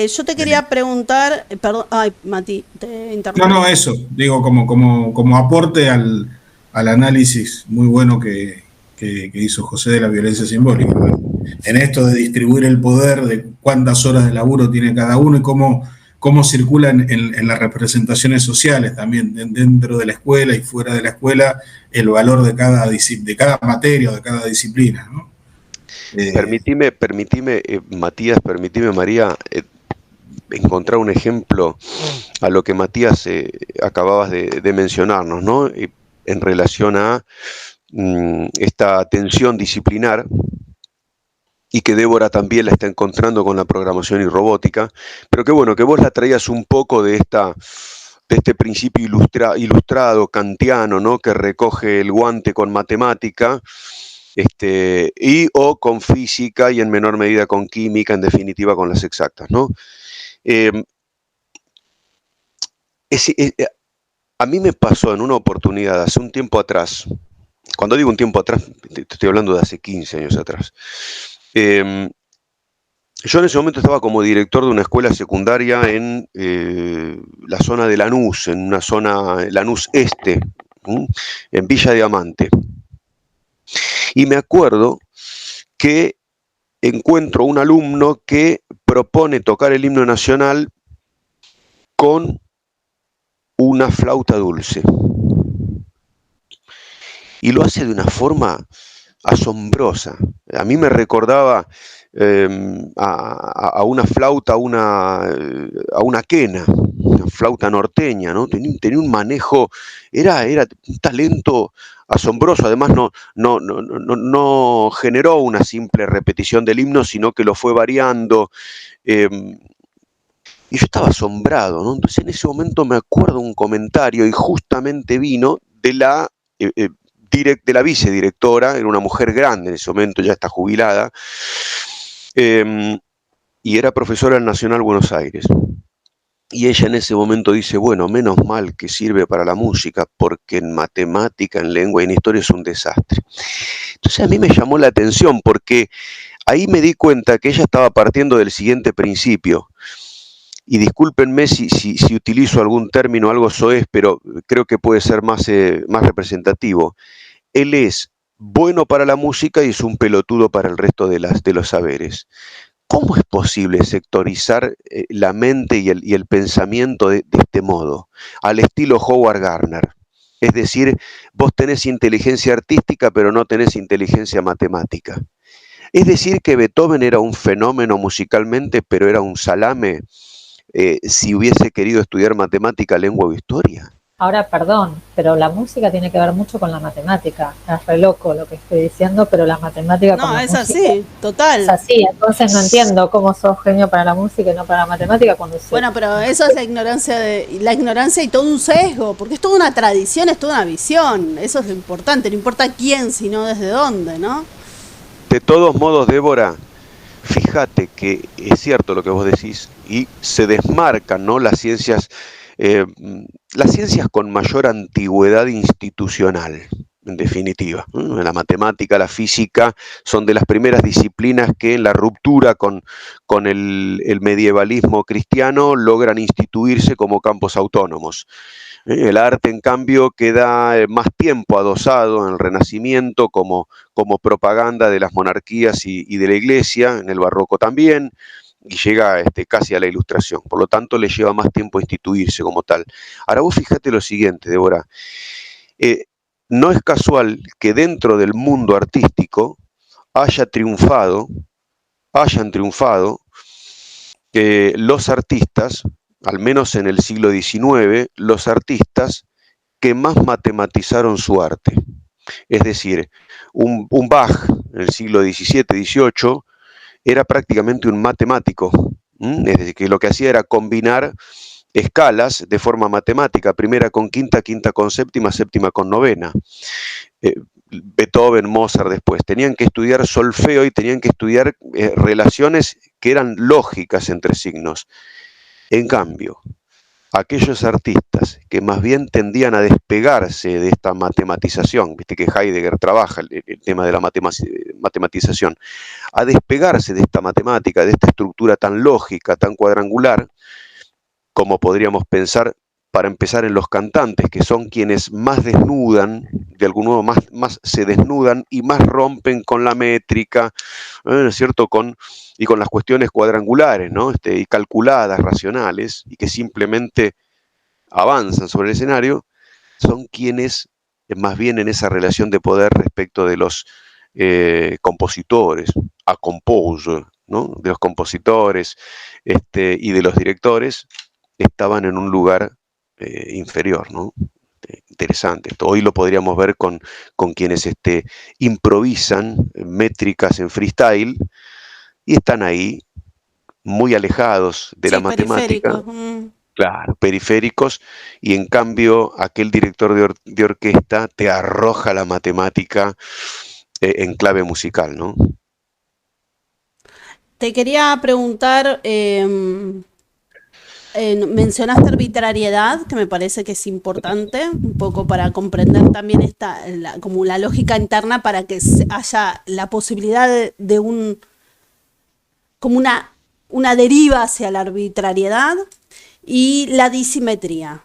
Yo te quería preguntar, perdón, ay, Mati, te interrumpí. No, eso, digo, como aporte al análisis muy bueno que hizo José de la violencia simbólica, ¿no? En esto de distribuir el poder, de cuántas horas de laburo tiene cada uno y cómo circula en las representaciones sociales también, dentro de la escuela y fuera de la escuela, el valor de cada materia o de cada disciplina, ¿no? Permitime, Matías, permitime, María, encontrar un ejemplo a lo que Matías acababas de mencionarnos, ¿no? En relación a esta tensión disciplinar, y que Débora también la está encontrando con la programación y robótica, pero qué bueno que vos la traías un poco de este principio ilustrado kantiano, ¿no? Que recoge el guante con matemática, o con física y en menor medida con química, en definitiva con las exactas, ¿no? A mí me pasó en una oportunidad hace un tiempo atrás, cuando digo un tiempo atrás, te estoy hablando de hace 15 años atrás. Yo en ese momento estaba como director de una escuela secundaria en la zona de Lanús, en una zona, Lanús Este, en Villa Diamante. Y me acuerdo que encuentro un alumno que propone tocar el himno nacional con una flauta dulce. Y lo hace de una forma asombrosa. A mí me recordaba a una flauta, a una quena, una flauta norteña, ¿no? Tenía un manejo, era un talento asombroso. Además no generó una simple repetición del himno, sino que lo fue variando. Y yo estaba asombrado, ¿no? Entonces en ese momento me acuerdo un comentario, y justamente vino de la vicedirectora, era una mujer grande en ese momento, ya está jubilada, y era profesora del Nacional Buenos Aires. Y ella en ese momento dice, bueno, menos mal que sirve para la música, porque en matemática, en lengua y en historia es un desastre. Entonces a mí me llamó la atención, porque ahí me di cuenta que ella estaba partiendo del siguiente principio. Y discúlpenme si utilizo algún término algo soez, pero creo que puede ser más representativo. Él es bueno para la música y es un pelotudo para el resto de los saberes. ¿Cómo es posible sectorizar la mente y el pensamiento de este modo? Al estilo Howard Gardner. Es decir, vos tenés inteligencia artística, pero no tenés inteligencia matemática. Es decir, que Beethoven era un fenómeno musicalmente, pero era un salame si hubiese querido estudiar matemática, lengua o historia. Ahora, perdón, pero la música tiene que ver mucho con la matemática. Es re loco lo que estoy diciendo, pero la matemática con la música... No, es así, total. Es así, entonces no entiendo cómo sos genio para la música y no para la matemática cuando... Bueno, pero eso es la ignorancia y todo un sesgo, porque es toda una tradición, es toda una visión. Eso es lo importante, no importa quién, sino desde dónde, ¿no? De todos modos, Débora, fíjate que es cierto lo que vos decís y se desmarcan, ¿no? Las ciencias con mayor antigüedad institucional, en definitiva. La matemática, la física son de las primeras disciplinas que en la ruptura con el medievalismo cristiano logran instituirse como campos autónomos. El arte, en cambio, queda más tiempo adosado en el Renacimiento como propaganda de las monarquías y de la Iglesia, en el Barroco también, y llega casi a la Ilustración. Por lo tanto, le lleva más tiempo instituirse como tal. Ahora vos fíjate lo siguiente, Débora. No es casual que dentro del mundo artístico hayan triunfado los artistas, al menos en el siglo XIX, los artistas que más matematizaron su arte. Es decir, un Bach en el siglo XVII, XVIII era prácticamente un matemático. Es decir, que lo que hacía era combinar escalas de forma matemática, primera con quinta, quinta con séptima, séptima con novena. Beethoven, Mozart después, tenían que estudiar solfeo y tenían que estudiar relaciones que eran lógicas entre signos. En cambio, aquellos artistas que más bien tendían a despegarse de esta matematización, viste que Heidegger trabaja el tema de la matematización, a despegarse de esta matemática, de esta estructura tan lógica, tan cuadrangular, como podríamos pensar para empezar en los cantantes, que son quienes más desnudan, de algún modo más se desnudan y más rompen con la métrica, ¿no es cierto?, y con las cuestiones cuadrangulares, ¿no? Y calculadas, racionales, y que simplemente avanzan sobre el escenario, son quienes más bien en esa relación de poder respecto de los compositores, a composer, ¿no?, de los compositores y de los directores, estaban en un lugar inferior, ¿no? Interesante esto. Hoy lo podríamos ver con quienes improvisan métricas en freestyle y están ahí muy alejados de la matemática. Claro, periféricos, y en cambio aquel director de orquesta te arroja la matemática en clave musical, ¿no? Te quería preguntar, mencionaste arbitrariedad, que me parece que es importante, un poco para comprender también como la lógica interna para que haya la posibilidad de como una deriva hacia la arbitrariedad y la disimetría.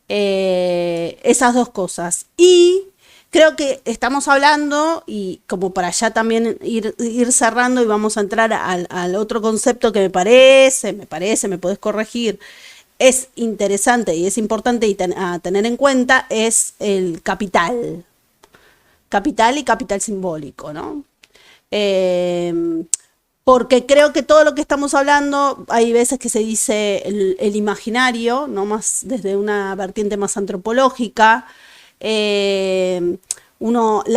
Esas dos cosas. Y creo que estamos hablando, y como para ya también ir cerrando, y vamos a entrar al otro concepto que me parece, me podés corregir, es interesante y es importante a tener en cuenta, es el capital. Capital y capital simbólico, ¿no? Porque creo que todo lo que estamos hablando, hay veces que se dice el imaginario, ¿no?, más desde una vertiente más antropológica, la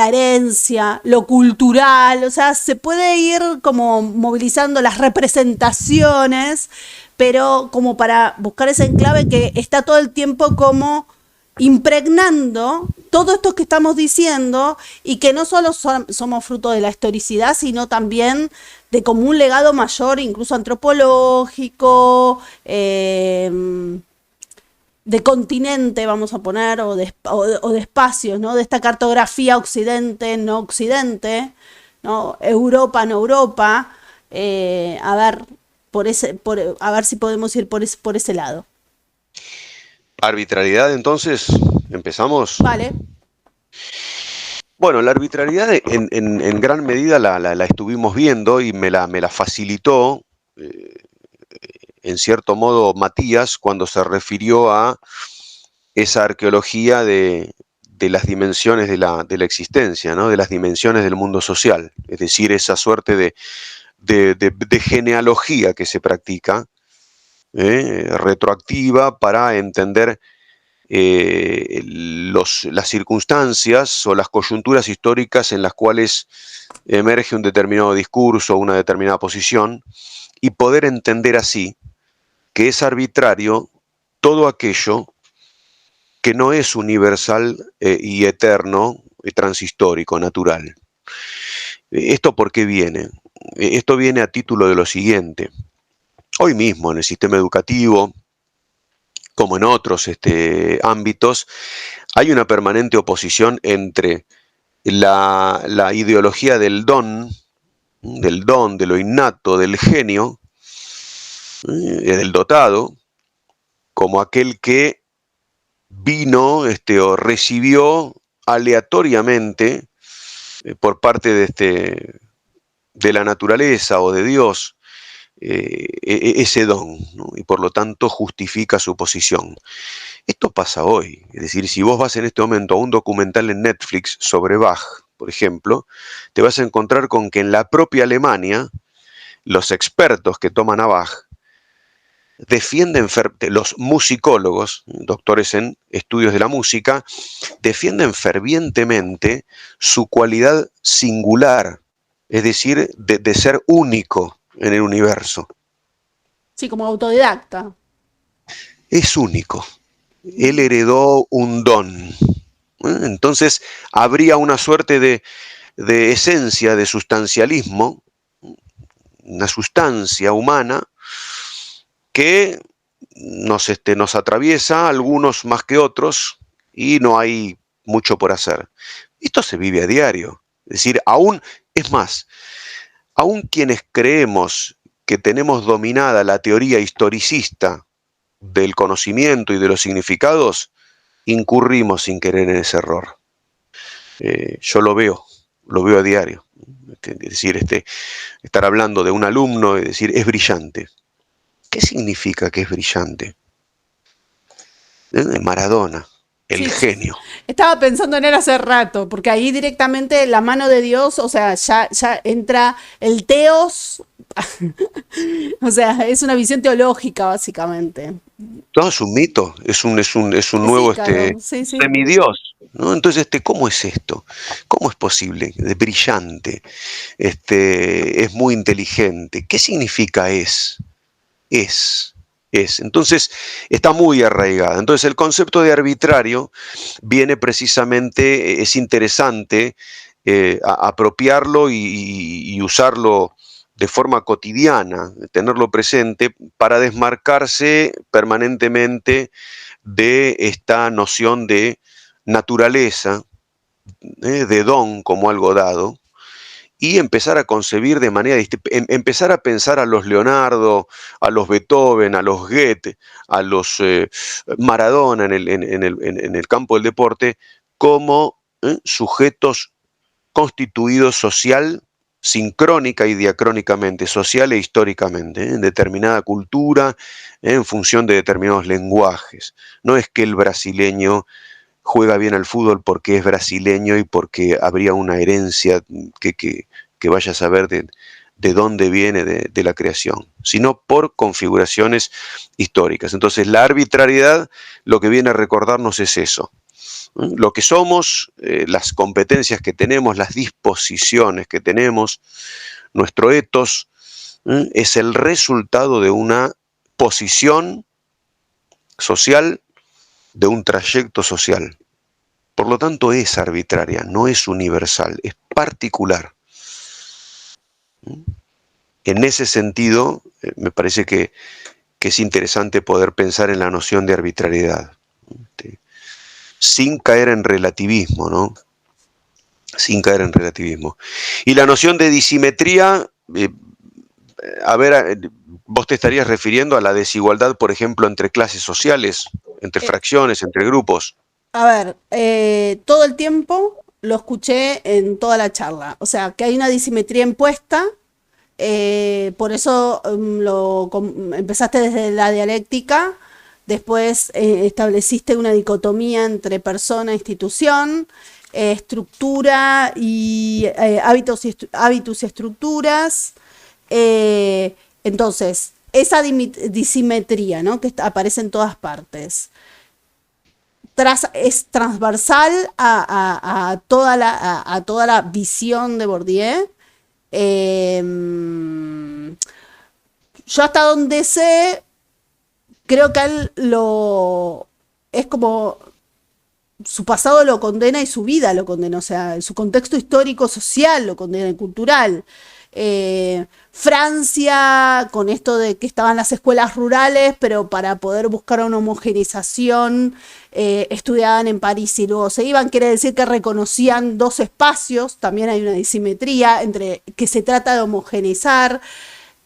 herencia, lo cultural, o sea, se puede ir como movilizando las representaciones, pero como para buscar ese enclave que está todo el tiempo como impregnando todo esto que estamos diciendo, y que no solo somos fruto de la historicidad, sino también de como un legado mayor, incluso antropológico, de continente, vamos a poner, o de espacios, ¿no?, de esta cartografía occidente, no occidente, ¿no?, Europa, no Europa, a ver si podemos ir por ese lado. Arbitrariedad, entonces, ¿empezamos? Vale. Bueno, la arbitrariedad en gran medida la estuvimos viendo y me la facilitó en cierto modo Matías cuando se refirió a esa arqueología de las dimensiones de la existencia, ¿no?, de las dimensiones del mundo social, es decir, esa suerte de genealogía que se practica, retroactiva, para entender las circunstancias o las coyunturas históricas en las cuales emerge un determinado discurso, una determinada posición, y poder entender así que es arbitrario todo aquello que no es universal y eterno, transhistórico, natural. ¿Esto por qué viene? Esto viene a título de lo siguiente. Hoy mismo en el sistema educativo, como en otros ámbitos, hay una permanente oposición entre la ideología del don, de lo innato, del genio, del dotado, como aquel que vino o recibió aleatoriamente por parte de la naturaleza o de Dios ese don, ¿no?, y por lo tanto justifica su posición. Esto pasa hoy, es decir, si vos vas en este momento a un documental en Netflix sobre Bach, por ejemplo, te vas a encontrar con que en la propia Alemania los expertos que toman a Bach defienden, los musicólogos, doctores en estudios de la música, defienden fervientemente su cualidad singular, es decir, de ser único en el universo. Sí, como autodidacta. Es único. Él heredó un don. Entonces habría una suerte de esencia, de sustancialismo, una sustancia humana que nos atraviesa, algunos más que otros, y no hay mucho por hacer. Esto se vive a diario. Es decir, es más, aún quienes creemos que tenemos dominada la teoría historicista del conocimiento y de los significados, incurrimos sin querer en ese error. Yo lo veo a diario. Es decir, estar hablando de un alumno y decir, es brillante. ¿Qué significa que es brillante? Maradona, el genio. Estaba pensando en él hace rato, porque ahí directamente la mano de Dios, o sea, ya entra el teos, o sea, es una visión teológica básicamente. Todo es un mito, es un nuevo claro, sí. semidios, ¿no? Entonces, ¿cómo es esto? ¿Cómo es posible? Es brillante, es muy inteligente. ¿Qué significa es? Entonces, está muy arraigada. Entonces, el concepto de arbitrario viene precisamente, es interesante apropiarlo y usarlo de forma cotidiana, tenerlo presente para desmarcarse permanentemente de esta noción de naturaleza, de don como algo dado, y empezar a concebir de manera distinta, empezar a pensar a los Leonardo, a los Beethoven, a los Goethe, a los Maradona en el campo del deporte, como sujetos constituidos social, sincrónica y diacrónicamente, social e históricamente, en determinada cultura, en función de determinados lenguajes. No es que el brasileño juega bien al fútbol porque es brasileño y porque habría una herencia que vaya a saber de dónde viene de la creación, sino por configuraciones históricas. Entonces, la arbitrariedad lo que viene a recordarnos es eso. Lo que somos, las competencias que tenemos, las disposiciones que tenemos, nuestro ethos, es el resultado de una posición social, de un trayecto social. Por lo tanto, es arbitraria, no es universal, es particular. En ese sentido, me parece que es interesante poder pensar en la noción de arbitrariedad, sin caer en relativismo, ¿no? Sin caer en relativismo. Y la noción de disimetría, vos te estarías refiriendo a la desigualdad, por ejemplo, entre clases sociales, entre fracciones, entre grupos. A ver, todo el tiempo lo escuché en toda la charla, o sea, que hay una disimetría impuesta, por eso empezaste desde la dialéctica. Después estableciste una dicotomía entre persona e institución, estructura y hábitos y estructuras. Entonces, esa disimetría, ¿no?, que aparece en todas partes, es transversal a toda la visión de Bourdieu. Yo hasta donde sé, creo que a él es como su pasado lo condena y su vida lo condena, o sea, su contexto histórico social lo condena y cultural. Francia, con esto de que estaban las escuelas rurales, pero para poder buscar una homogeneización, estudiaban en París y luego se iban, quiere decir que reconocían dos espacios, también hay una disimetría entre que se trata de homogeneizar.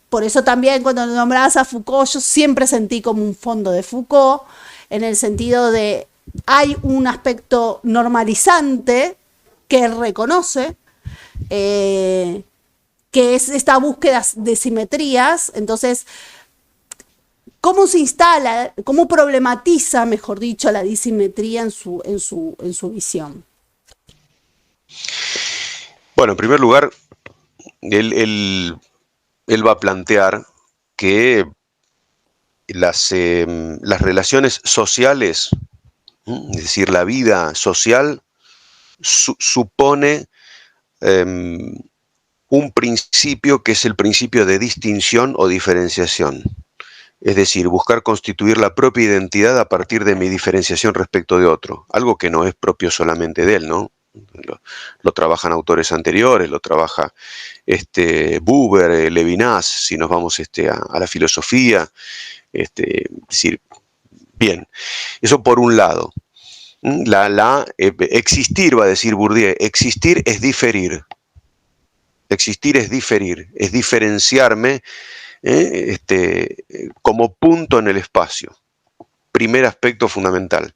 Por eso también cuando nombrabas a Foucault, yo siempre sentí como un fondo de Foucault, en el sentido de hay un aspecto normalizante que él reconoce, que es esta búsqueda de simetrías. Entonces, ¿cómo se instala, cómo problematiza, mejor dicho, la disimetría en su visión? Bueno, en primer lugar, él va a plantear que las relaciones sociales, es decir, la vida social, supone un principio que es el principio de distinción o diferenciación. Es decir, buscar constituir la propia identidad a partir de mi diferenciación respecto de otro, algo que no es propio solamente de él, ¿no? Lo trabajan autores anteriores, lo trabaja Buber, Levinas, si nos vamos a la filosofía. Es decir, bien, eso por un lado. Existir, va a decir Bourdieu, existir es diferir. Existir es diferir, es diferenciarme como punto en el espacio. Primer aspecto fundamental.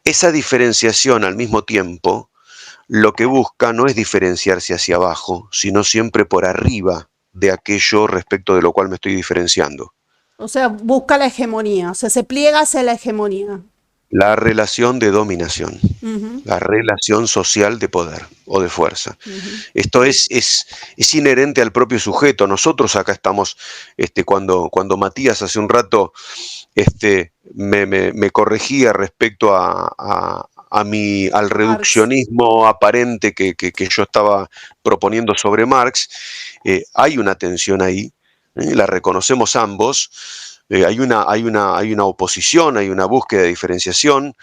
Esa diferenciación al mismo tiempo, lo que busca no es diferenciarse hacia abajo, sino siempre por arriba de aquello respecto de lo cual me estoy diferenciando. O sea, busca la hegemonía, o sea, se pliega hacia la hegemonía. La relación de dominación, la relación social de poder o de fuerza. Esto es inherente al propio sujeto. Nosotros acá estamos, cuando Matías hace un rato me corregía respecto al reduccionismo aparente que yo estaba proponiendo sobre Marx, hay una tensión ahí, la reconocemos ambos. Hay una oposición, hay una búsqueda de diferenciación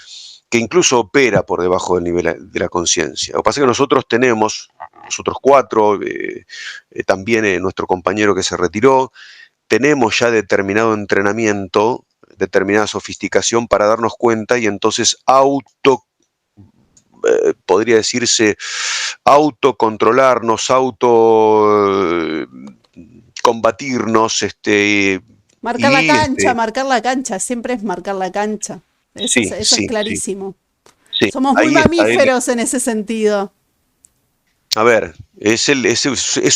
que incluso opera por debajo del nivel de la conciencia. Lo que pasa es que nosotros cuatro, también nuestro compañero que se retiró, tenemos ya determinado entrenamiento, determinada sofisticación para darnos cuenta y entonces podría decirse, autocontrolarnos, combatirnos, marcar la cancha, siempre es marcar la cancha. Eso es clarísimo. Sí. Somos muy mamíferos en ese sentido. A ver, es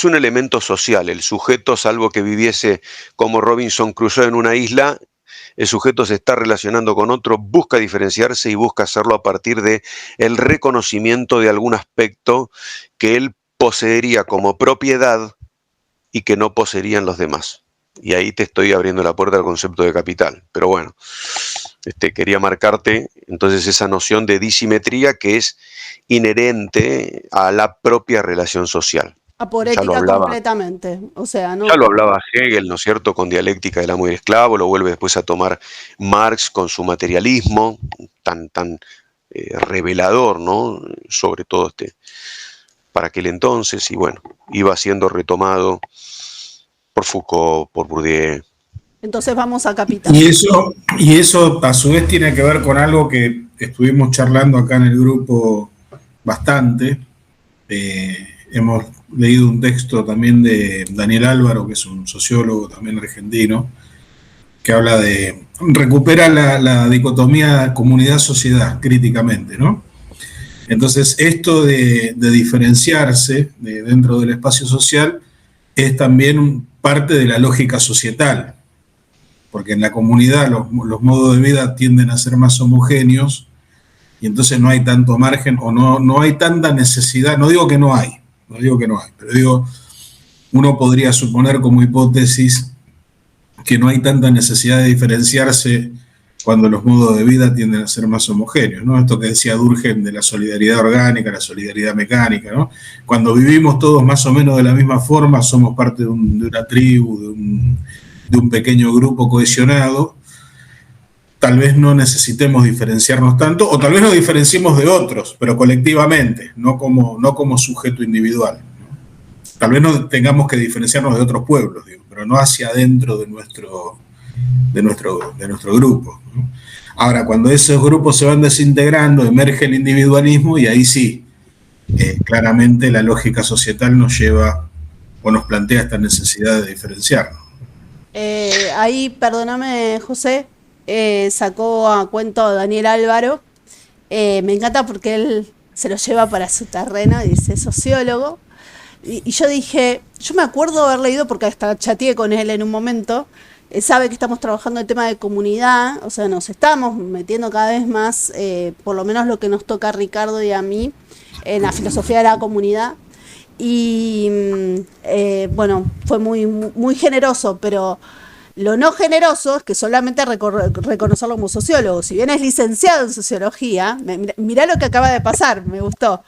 un elemento social. El sujeto, salvo que viviese como Robinson Crusoe en una isla, el sujeto se está relacionando con otro, busca diferenciarse y busca hacerlo a partir de el reconocimiento de algún aspecto que él poseería como propiedad y que no poseerían los demás. Y ahí te estoy abriendo la puerta al concepto de capital. Pero bueno, quería marcarte entonces esa noción de disimetría que es inherente a la propia relación social. Aporética completamente. O sea, ¿no? Ya lo hablaba Hegel, ¿no es cierto?, con Dialéctica del amo y el esclavo, lo vuelve después a tomar Marx con su materialismo, tan revelador, ¿no?, sobre todo para aquel entonces, y bueno, iba siendo retomado por Foucault, por Bourdieu. Entonces vamos a capital. Y eso a su vez tiene que ver con algo que estuvimos charlando acá en el grupo bastante. Hemos leído un texto también de Daniel Álvaro, que es un sociólogo también argentino, que habla recupera la dicotomía comunidad-sociedad críticamente, ¿no? Entonces, esto de diferenciarse dentro del espacio social es también parte de la lógica societal, porque en la comunidad los modos de vida tienden a ser más homogéneos y entonces no hay tanto margen o no hay tanta necesidad. No digo que no hay, pero digo, uno podría suponer como hipótesis que no hay tanta necesidad de diferenciarse cuando los modos de vida tienden a ser más homogéneos, ¿no? Esto que decía Durkheim de la solidaridad orgánica, la solidaridad mecánica, ¿no? Cuando vivimos todos más o menos de la misma forma, somos parte de una tribu, de un pequeño grupo cohesionado, tal vez no necesitemos diferenciarnos tanto, o tal vez nos diferenciemos de otros, pero colectivamente, no como sujeto individual, ¿no? Tal vez no tengamos que diferenciarnos de otros pueblos, pero no hacia adentro de nuestro grupo, ¿no? Ahora, cuando esos grupos se van desintegrando, emerge el individualismo y ahí sí, claramente la lógica societal nos lleva o nos plantea esta necesidad de diferenciarnos. Ahí, perdóname, José, sacó a cuento a Daniel Álvaro. Me encanta porque él se lo lleva para su terreno, dice sociólogo. Y yo dije, yo me acuerdo haber leído, porque hasta chateé con él en un momento. Sabe que estamos trabajando el tema de comunidad, o sea, nos estamos metiendo cada vez más, por lo menos lo que nos toca a Ricardo y a mí, en la filosofía de la comunidad. Y bueno, fue muy generoso, pero lo no generoso es que solamente reconocerlo como sociólogo. Si bien es licenciado en sociología, mirá lo que acaba de pasar, me gustó.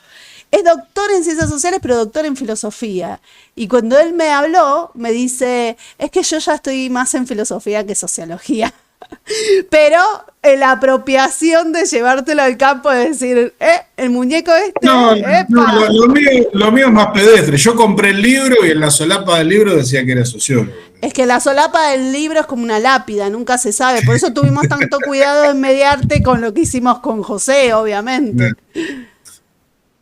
Es doctor en ciencias sociales, pero doctor en filosofía. Y cuando él me habló, me dice, es que yo ya estoy más en filosofía que sociología. Pero la apropiación de llevártelo al campo es decir, el muñeco No, epa. lo mío es más pedestre. Yo compré el libro y en la solapa del libro decía que era sociólogo. Es que la solapa del libro es como una lápida, nunca se sabe. Por eso tuvimos tanto cuidado en mediarte con lo que hicimos con José, obviamente.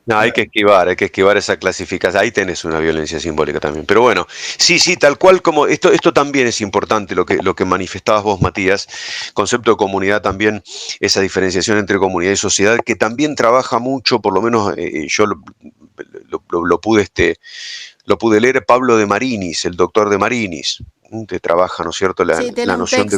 No, hay que esquivar esa clasificación. Ahí tenés una violencia simbólica también. Pero bueno, sí, tal cual como esto también es importante, lo que manifestabas vos, Matías, concepto de comunidad también, esa diferenciación entre comunidad y sociedad, que también trabaja mucho, por lo menos yo lo pude leer, Pablo de Marinis, el doctor de Marinis, que trabaja, ¿no es cierto?, Sí, la noción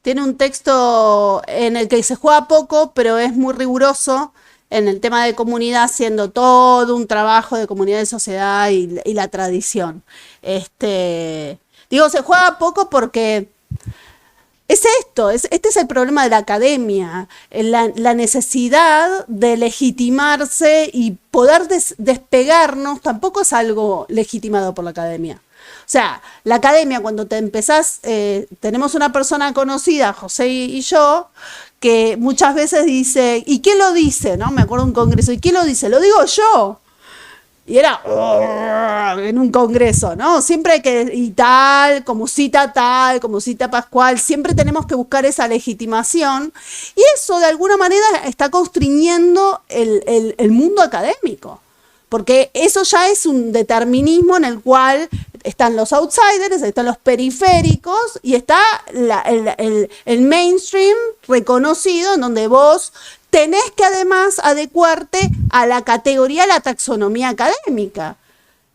tiene un texto en el que se juega poco, pero es muy riguroso en el tema de comunidad, haciendo todo un trabajo de comunidad y sociedad y la tradición. Digo, se juega poco porque es esto, este es el problema de la academia, la necesidad de legitimarse y poder despegarnos tampoco es algo legitimado por la academia. O sea, la academia, cuando te empezás, tenemos una persona conocida, José y yo, que muchas veces dice, ¿y quién lo dice? ¿No? Me acuerdo de un congreso, ¿y quién lo dice? Lo digo yo. Y era en un congreso, ¿no? Siempre hay que, y tal, como cita Pascual, siempre tenemos que buscar esa legitimación. Y eso de alguna manera está constriñendo el mundo académico. Porque eso ya es un determinismo en el cual están los outsiders, están los periféricos y está el mainstream reconocido en donde vos tenés que además adecuarte a la categoría, a la taxonomía académica.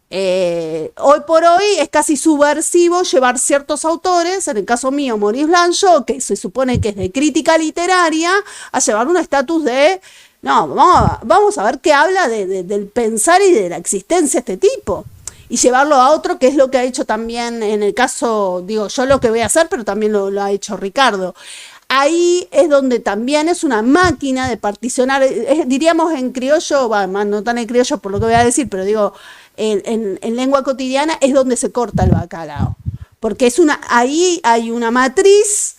Hoy por hoy es casi subversivo llevar ciertos autores, en el caso mío Maurice Blanchot, que se supone que es de crítica literaria, a llevar un estatus de... No, vamos a ver qué habla del pensar y de la existencia de este tipo. Y llevarlo a otro, que es lo que ha hecho también en el caso, digo, yo lo que voy a hacer, pero también lo ha hecho Ricardo. Ahí es donde también es una máquina de particionar, diríamos en criollo, no tan en criollo por lo que voy a decir, pero digo, en lengua cotidiana es donde se corta el bacalao. Porque ahí hay una matriz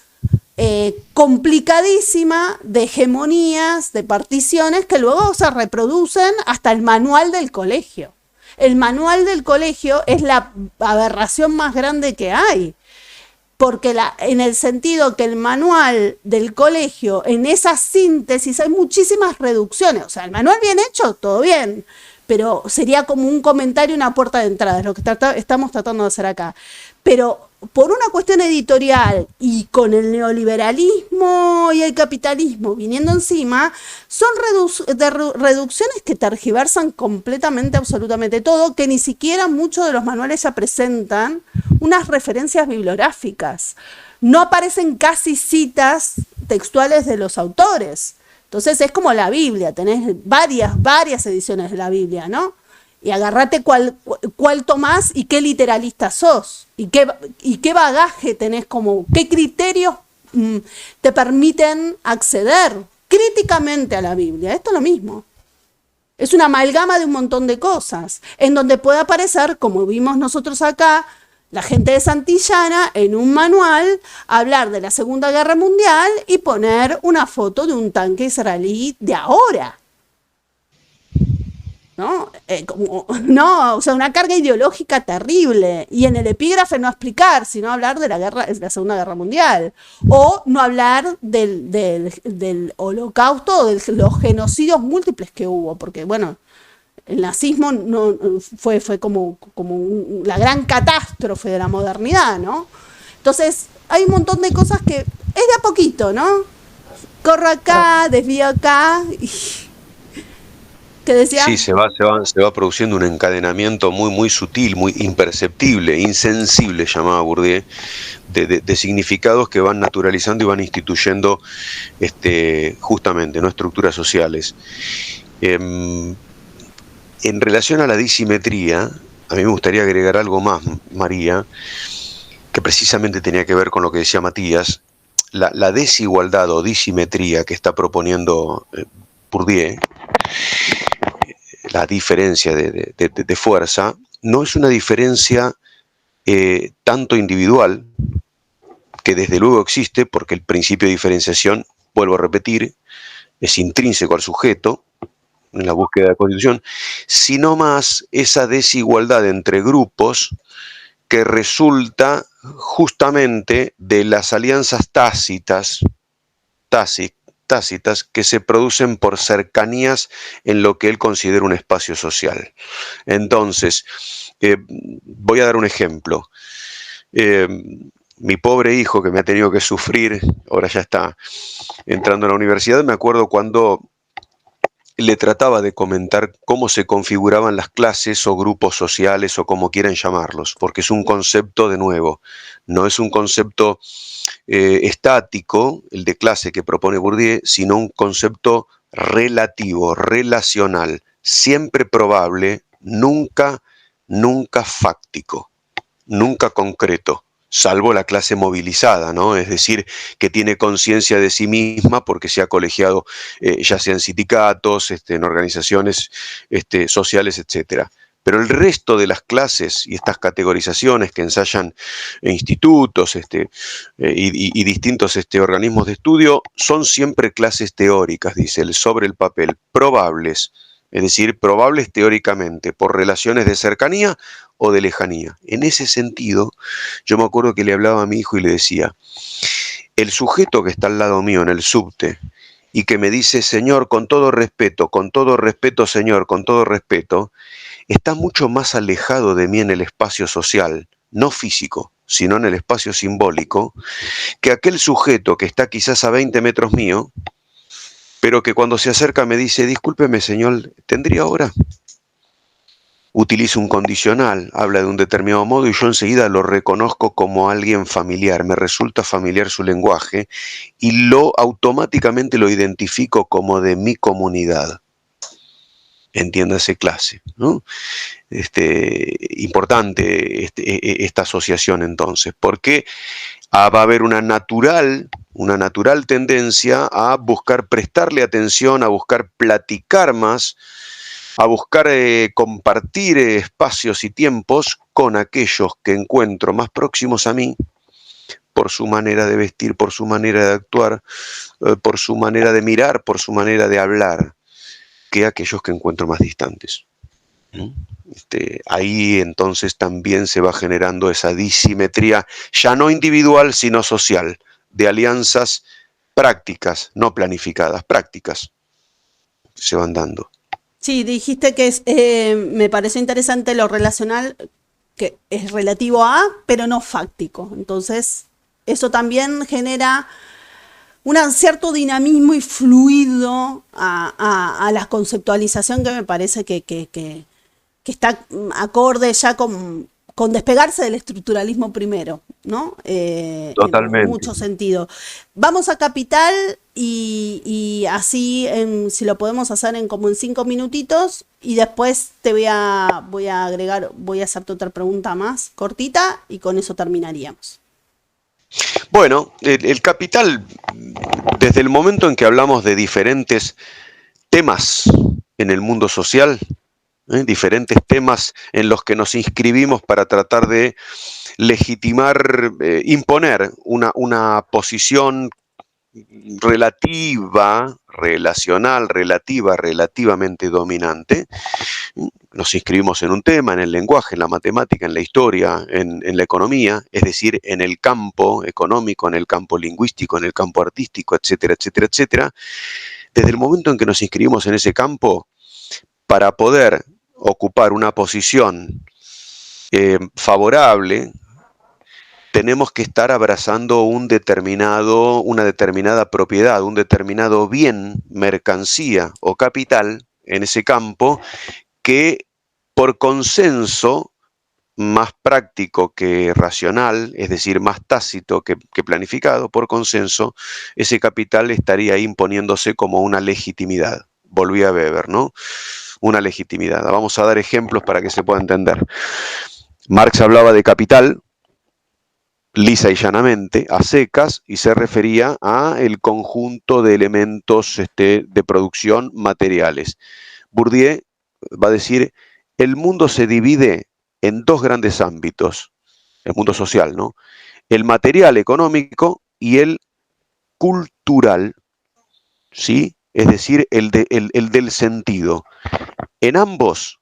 complicadísima de hegemonías, de particiones que luego se reproducen hasta el manual del colegio. El manual del colegio es la aberración más grande que hay, porque en el sentido que el manual del colegio, en esa síntesis hay muchísimas reducciones. O sea, el manual bien hecho, todo bien, pero sería como un comentario, una puerta de entrada, es lo que estamos tratando de hacer acá. Pero por una cuestión editorial y con el neoliberalismo y el capitalismo viniendo encima, son reducciones que tergiversan completamente, absolutamente todo, que ni siquiera muchos de los manuales ya presentan unas referencias bibliográficas. No aparecen casi citas textuales de los autores. Entonces es como la Biblia, tenés varias ediciones de la Biblia, ¿no? Y agarrate cuál tomás y qué literalista sos, y qué bagaje tenés, qué criterios te permiten acceder críticamente a la Biblia. Esto es lo mismo. Es una amalgama de un montón de cosas, en donde puede aparecer, como vimos nosotros acá, la gente de Santillana en un manual hablar de la Segunda Guerra Mundial y poner una foto de un tanque israelí de ahora. ¿No? O sea, una carga ideológica terrible. Y en el epígrafe no explicar, sino hablar de la Segunda Guerra Mundial. O no hablar del holocausto, de los genocidios múltiples que hubo. Porque, bueno, el nazismo fue como la gran catástrofe de la modernidad, ¿no? Entonces, hay un montón de cosas que es de a poquito, ¿no? Corro acá, desvío acá y... ¿Qué decía? Sí, se va produciendo un encadenamiento muy sutil, muy imperceptible, insensible, llamaba Bourdieu, de significados que van naturalizando y van instituyendo justamente, ¿no?, estructuras sociales. En relación a la disimetría, a mí me gustaría agregar algo más, María, que precisamente tenía que ver con lo que decía Matías, la desigualdad o disimetría que está proponiendo Bourdieu, la diferencia de fuerza, no es una diferencia tanto individual, que desde luego existe, porque el principio de diferenciación, vuelvo a repetir, es intrínseco al sujeto en la búsqueda de la Constitución, sino más esa desigualdad entre grupos que resulta justamente de las alianzas tácitas que se producen por cercanías en lo que él considera un espacio social. Entonces, voy a dar un ejemplo. Mi pobre hijo, que me ha tenido que sufrir, ahora ya está entrando a la universidad, me acuerdo cuando le trataba de comentar cómo se configuraban las clases o grupos sociales o como quieran llamarlos, porque es un concepto, de nuevo, no es un concepto estático, el de clase que propone Bourdieu, sino un concepto relativo, relacional, siempre probable, nunca fáctico, nunca concreto, salvo la clase movilizada, ¿no? Es decir, que tiene conciencia de sí misma porque se ha colegiado, ya sea en sindicatos, en organizaciones sociales, etcétera. Pero el resto de las clases y estas categorizaciones que ensayan institutos y distintos organismos de estudio son siempre clases teóricas, dice él, sobre el papel, probables, es decir, probables teóricamente, por relaciones de cercanía o de lejanía. En ese sentido, yo me acuerdo que le hablaba a mi hijo y le decía, el sujeto que está al lado mío en el subte y que me dice, señor, con todo respeto, señor, con todo respeto, está mucho más alejado de mí en el espacio social, no físico, sino en el espacio simbólico, que aquel sujeto que está quizás a 20 metros mío, pero que cuando se acerca me dice, discúlpeme, señor, ¿tendría hora? Utiliza un condicional, habla de un determinado modo y yo enseguida lo reconozco como alguien familiar, me resulta familiar su lenguaje y automáticamente lo identifico como de mi comunidad. Entiéndase clase, ¿no? Importante esta asociación entonces, porque va a haber una natural tendencia a buscar prestarle atención, a buscar platicar más, a buscar compartir espacios y tiempos con aquellos que encuentro más próximos a mí, por su manera de vestir, por su manera de actuar, por su manera de mirar, por su manera de hablar, que aquellos que encuentro más distantes. Ahí entonces también se va generando esa disimetría, ya no individual, sino social, de alianzas prácticas, no planificadas, prácticas, se van dando. Sí, dijiste que me parece interesante lo relacional, que es relativo a, pero no fáctico. Entonces, eso también genera un cierto dinamismo y fluido a la conceptualización que me parece que está acorde ya con despegarse del estructuralismo primero, ¿no? Totalmente. En mucho sentido. Vamos a Capital y así, si lo podemos hacer como en 5 minutitos, y después voy a agregar, voy a hacerte otra pregunta más cortita y con eso terminaríamos. Bueno, el Capital, desde el momento en que hablamos de diferentes temas en el mundo social, diferentes temas en los que nos inscribimos para tratar de legitimar, imponer una posición relativamente dominante. Nos inscribimos en un tema, en el lenguaje, en la matemática, en la historia, en la economía, es decir, en el campo económico, en el campo lingüístico, en el campo artístico, etcétera, etcétera, etcétera. Desde el momento en que nos inscribimos en ese campo, para poder ocupar una posición favorable, tenemos que estar abrazando una determinada propiedad, un determinado bien, mercancía o capital en ese campo que por consenso más práctico que racional, es decir, más tácito que planificado, por consenso, ese capital estaría imponiéndose como una legitimidad. Volví a Weber, ¿no? Una legitimidad. Vamos a dar ejemplos para que se pueda entender. Marx hablaba de capital, lisa y llanamente, a secas, y se refería a el conjunto de elementos de producción materiales. Bourdieu va a decir, el mundo se divide en dos grandes ámbitos, el mundo social, ¿no? el material económico y el cultural, ¿sí? Es decir, el del sentido. En ambos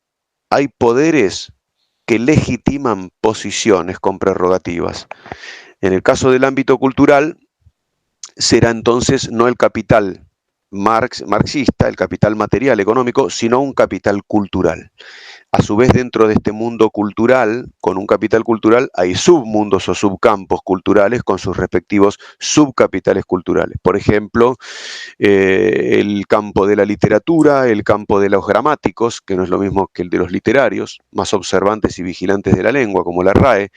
hay poderes que legitiman posiciones con prerrogativas. En el caso del ámbito cultural, será entonces no el capital marxista, el capital material económico, sino un capital cultural. A su vez, dentro de este mundo cultural, con un capital cultural, hay submundos o subcampos culturales con sus respectivos subcapitales culturales. Por ejemplo, el campo de la literatura, el campo de los gramáticos, que no es lo mismo que el de los literarios, más observantes y vigilantes de la lengua, como la RAE,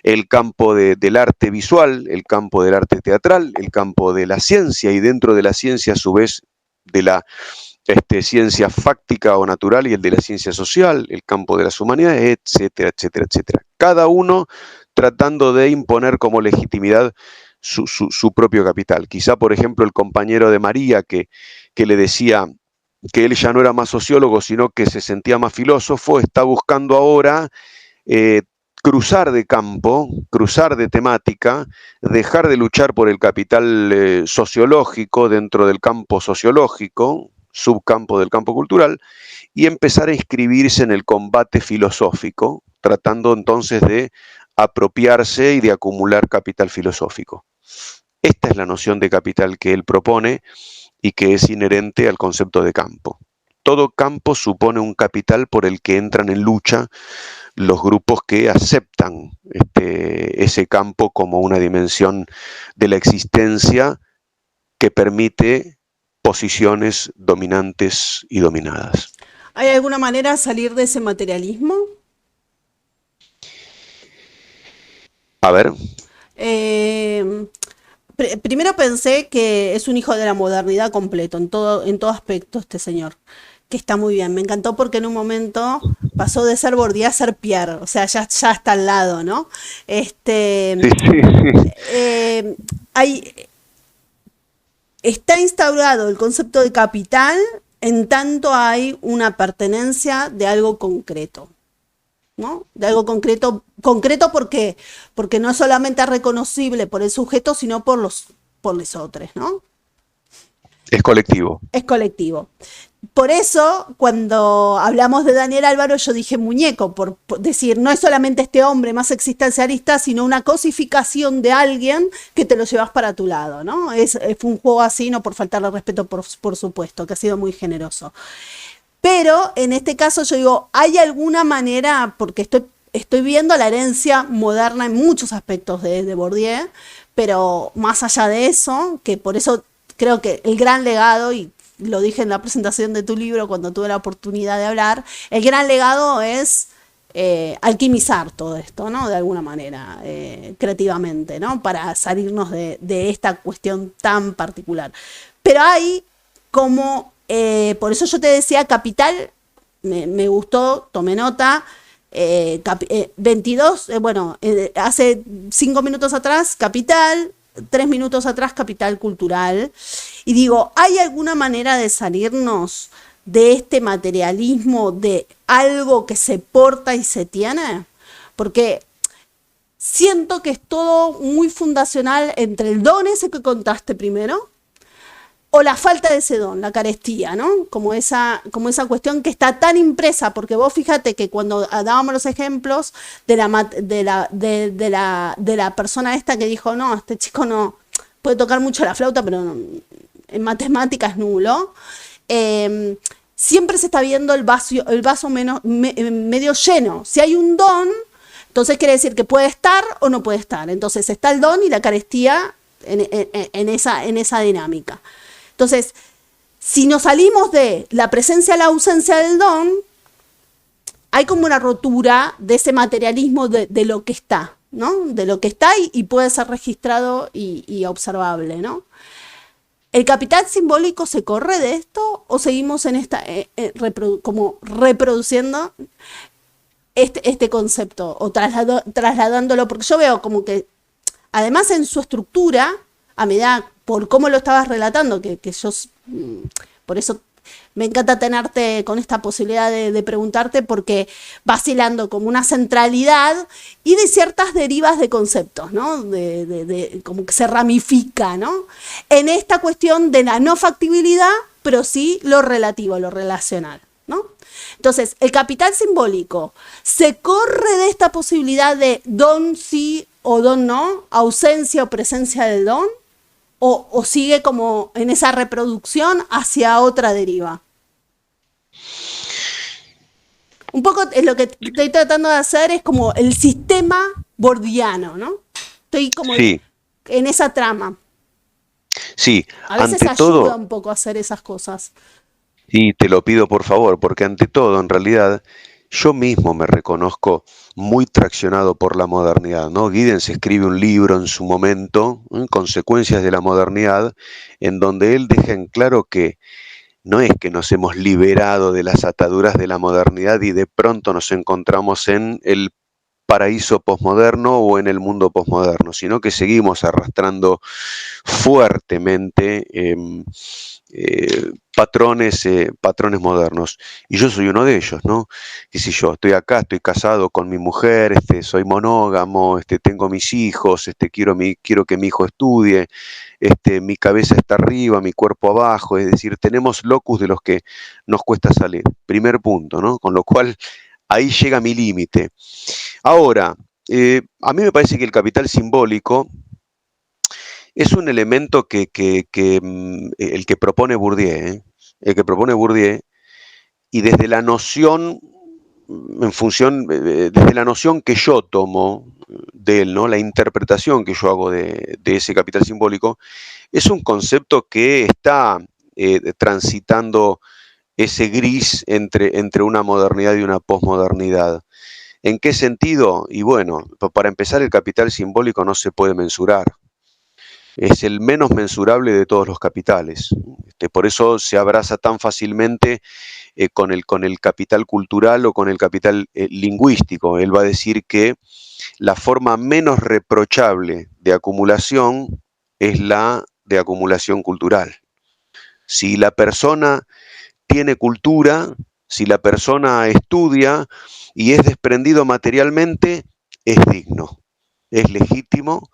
el campo del arte visual, el campo del arte teatral, el campo de la ciencia, y dentro de la ciencia, a su vez, de la ciencia fáctica o natural, y el de la ciencia social, el campo de las humanidades, etcétera, etcétera, etcétera. Cada uno tratando de imponer como legitimidad su propio capital. Quizá, por ejemplo, el compañero de María que le decía que él ya no era más sociólogo, sino que se sentía más filósofo, está buscando ahora cruzar de campo, cruzar de temática, dejar de luchar por el capital sociológico dentro del campo sociológico, subcampo del campo cultural, y empezar a inscribirse en el combate filosófico, tratando entonces de apropiarse y de acumular capital filosófico. Esta es la noción de capital que él propone y que es inherente al concepto de campo. Todo campo supone un capital por el que entran en lucha los grupos que aceptan ese campo como una dimensión de la existencia que permite posiciones dominantes y dominadas. ¿Hay alguna manera de salir de ese materialismo? A ver. Primero pensé que es un hijo de la modernidad completo, en todo aspecto este señor, que está muy bien. Me encantó porque en un momento pasó de ser Bourdieu a ser Pierre, o sea, ya está al lado, ¿no? Está instaurado el concepto de capital en tanto hay una pertenencia de algo concreto, ¿no? De algo concreto porque no solamente es reconocible por el sujeto, sino por los otros, ¿no? Es colectivo. Es colectivo. Por eso, cuando hablamos de Daniel Álvaro, yo dije muñeco, por decir, no es solamente este hombre más existencialista, sino una cosificación de alguien que te lo llevas para tu lado, ¿no? Fue un juego así, no por faltarle respeto, por supuesto, que ha sido muy generoso. Pero en este caso yo digo, ¿hay alguna manera? Porque estoy viendo la herencia moderna en muchos aspectos de Bourdieu, pero más allá de eso, que por eso creo que el gran legado, y lo dije en la presentación de tu libro cuando tuve la oportunidad de hablar, el gran legado es alquimizar todo esto, ¿no? De alguna manera, creativamente, ¿no? Para salirnos de esta cuestión tan particular. Pero hay como... por eso yo te decía capital, me gustó, tomé nota, 22, hace 5 minutos atrás capital, 3 minutos atrás capital cultural, y digo, ¿hay alguna manera de salirnos de este materialismo de algo que se porta y se tiene? Porque siento que es todo muy fundacional entre el don ese que contaste primero, o la falta de ese don, la carestía, ¿no? Como esa cuestión que está tan impresa, porque vos fíjate que cuando dábamos los ejemplos de la persona esta que dijo, no, este chico no puede tocar mucho la flauta, pero no, en matemáticas nulo, siempre se está viendo el vaso medio lleno. Si hay un don, entonces quiere decir que puede estar o no puede estar. Entonces está el don y la carestía en esa dinámica. Entonces, si nos salimos de la presencia a la ausencia del don, hay como una rotura de ese materialismo de lo que está, ¿no? De lo que está y puede ser registrado y observable, ¿no? ¿El capital simbólico se corre de esto o seguimos en esta como reproduciendo este concepto o trasladándolo? Porque yo veo como que, además en su estructura, a medida por cómo lo estabas relatando, que yo por eso me encanta tenerte con esta posibilidad de preguntarte porque vas hilando como una centralidad y de ciertas derivas de conceptos, ¿no? Como que se ramifica, ¿no? En esta cuestión de la no factibilidad, pero sí lo relativo, lo relacional, ¿no? Entonces, el capital simbólico se corre de esta posibilidad de don sí o don no, ausencia o presencia del don, o sigue como en esa reproducción hacia otra deriva. Un poco lo que estoy tratando de hacer es como el sistema bordiano, ¿no? Estoy como Sí, en esa trama. sí, A veces ante ayuda todo, un poco a hacer esas cosas. y te lo pido por favor, porque ante todo, en realidad, yo mismo me reconozco muy traccionado por la modernidad, ¿no? Giddens escribe un libro en su momento, Consecuencias de la modernidad, en donde él deja en claro que no es que nos hemos liberado de las ataduras de la modernidad y de pronto nos encontramos en el paraíso posmoderno o en el mundo posmoderno, sino que seguimos arrastrando fuertemente patrones modernos. Y yo soy uno de ellos, ¿no? Qué sé yo, estoy acá, estoy casado con mi mujer, soy monógamo, tengo mis hijos, quiero que mi hijo estudie, mi cabeza está arriba, mi cuerpo abajo, es decir, tenemos locus de los que nos cuesta salir. Primer punto, ¿no? Con lo cual, ahí llega mi límite. Ahora, a mí me parece que el capital simbólico es un elemento el que propone Bourdieu, el que propone Bourdieu, y desde la noción, desde la noción que yo tomo de él, ¿no? La interpretación que yo hago de ese capital simbólico, es un concepto que está transitando ese gris entre una modernidad y una posmodernidad. ¿En qué sentido? Y bueno, para empezar, el capital simbólico no se puede mensurar. Es el menos mensurable de todos los capitales. Por eso se abraza tan fácilmente con el capital cultural o con el capital lingüístico. Él va a decir que la forma menos reprochable de acumulación es la de acumulación cultural. Si la persona tiene cultura, si la persona estudia y es desprendido materialmente, es digno, es legítimo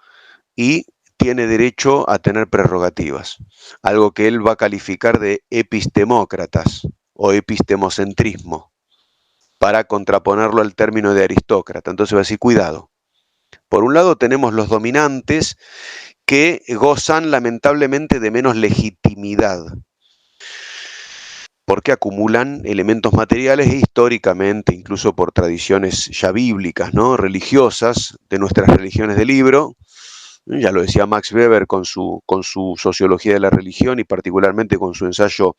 y tiene derecho a tener prerrogativas, algo que él va a calificar de epistemócratas o epistemocentrismo, para contraponerlo al término de aristócrata. Entonces va a decir, cuidado. Por un lado tenemos los dominantes que gozan lamentablemente de menos legitimidad, porque acumulan elementos materiales e históricamente, incluso por tradiciones ya bíblicas, ¿no? Religiosas, de nuestras religiones de libro. Ya lo decía Max Weber con su sociología de la religión y particularmente con su ensayo,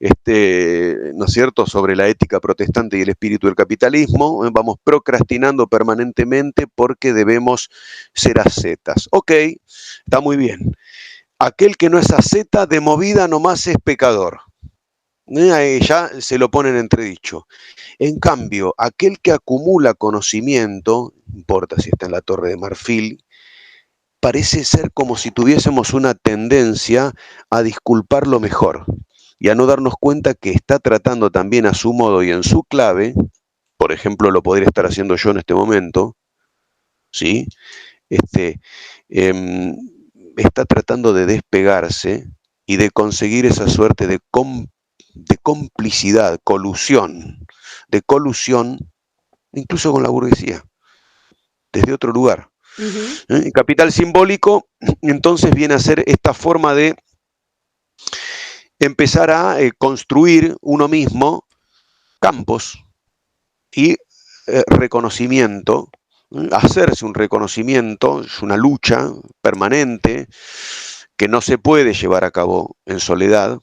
¿no es cierto?, sobre la ética protestante y el espíritu del capitalismo. Vamos procrastinando permanentemente porque debemos ser ascetas. Ok, está muy bien. Aquel que no es asceta de movida nomás es pecador. Ahí ya se lo ponen en entredicho. En cambio, aquel que acumula conocimiento, no importa si está en la Torre de Marfil, parece ser como si tuviésemos una tendencia a disculpar lo mejor y a no darnos cuenta que está tratando también a su modo y en su clave, por ejemplo, lo podría estar haciendo yo en este momento, ¿sí? Está tratando de despegarse y de conseguir esa suerte de complicidad, de colusión, incluso con la burguesía, desde otro lugar. El capital simbólico entonces viene a ser esta forma de empezar a construir uno mismo campos y reconocimiento, hacerse un reconocimiento, es una lucha permanente que no se puede llevar a cabo en soledad.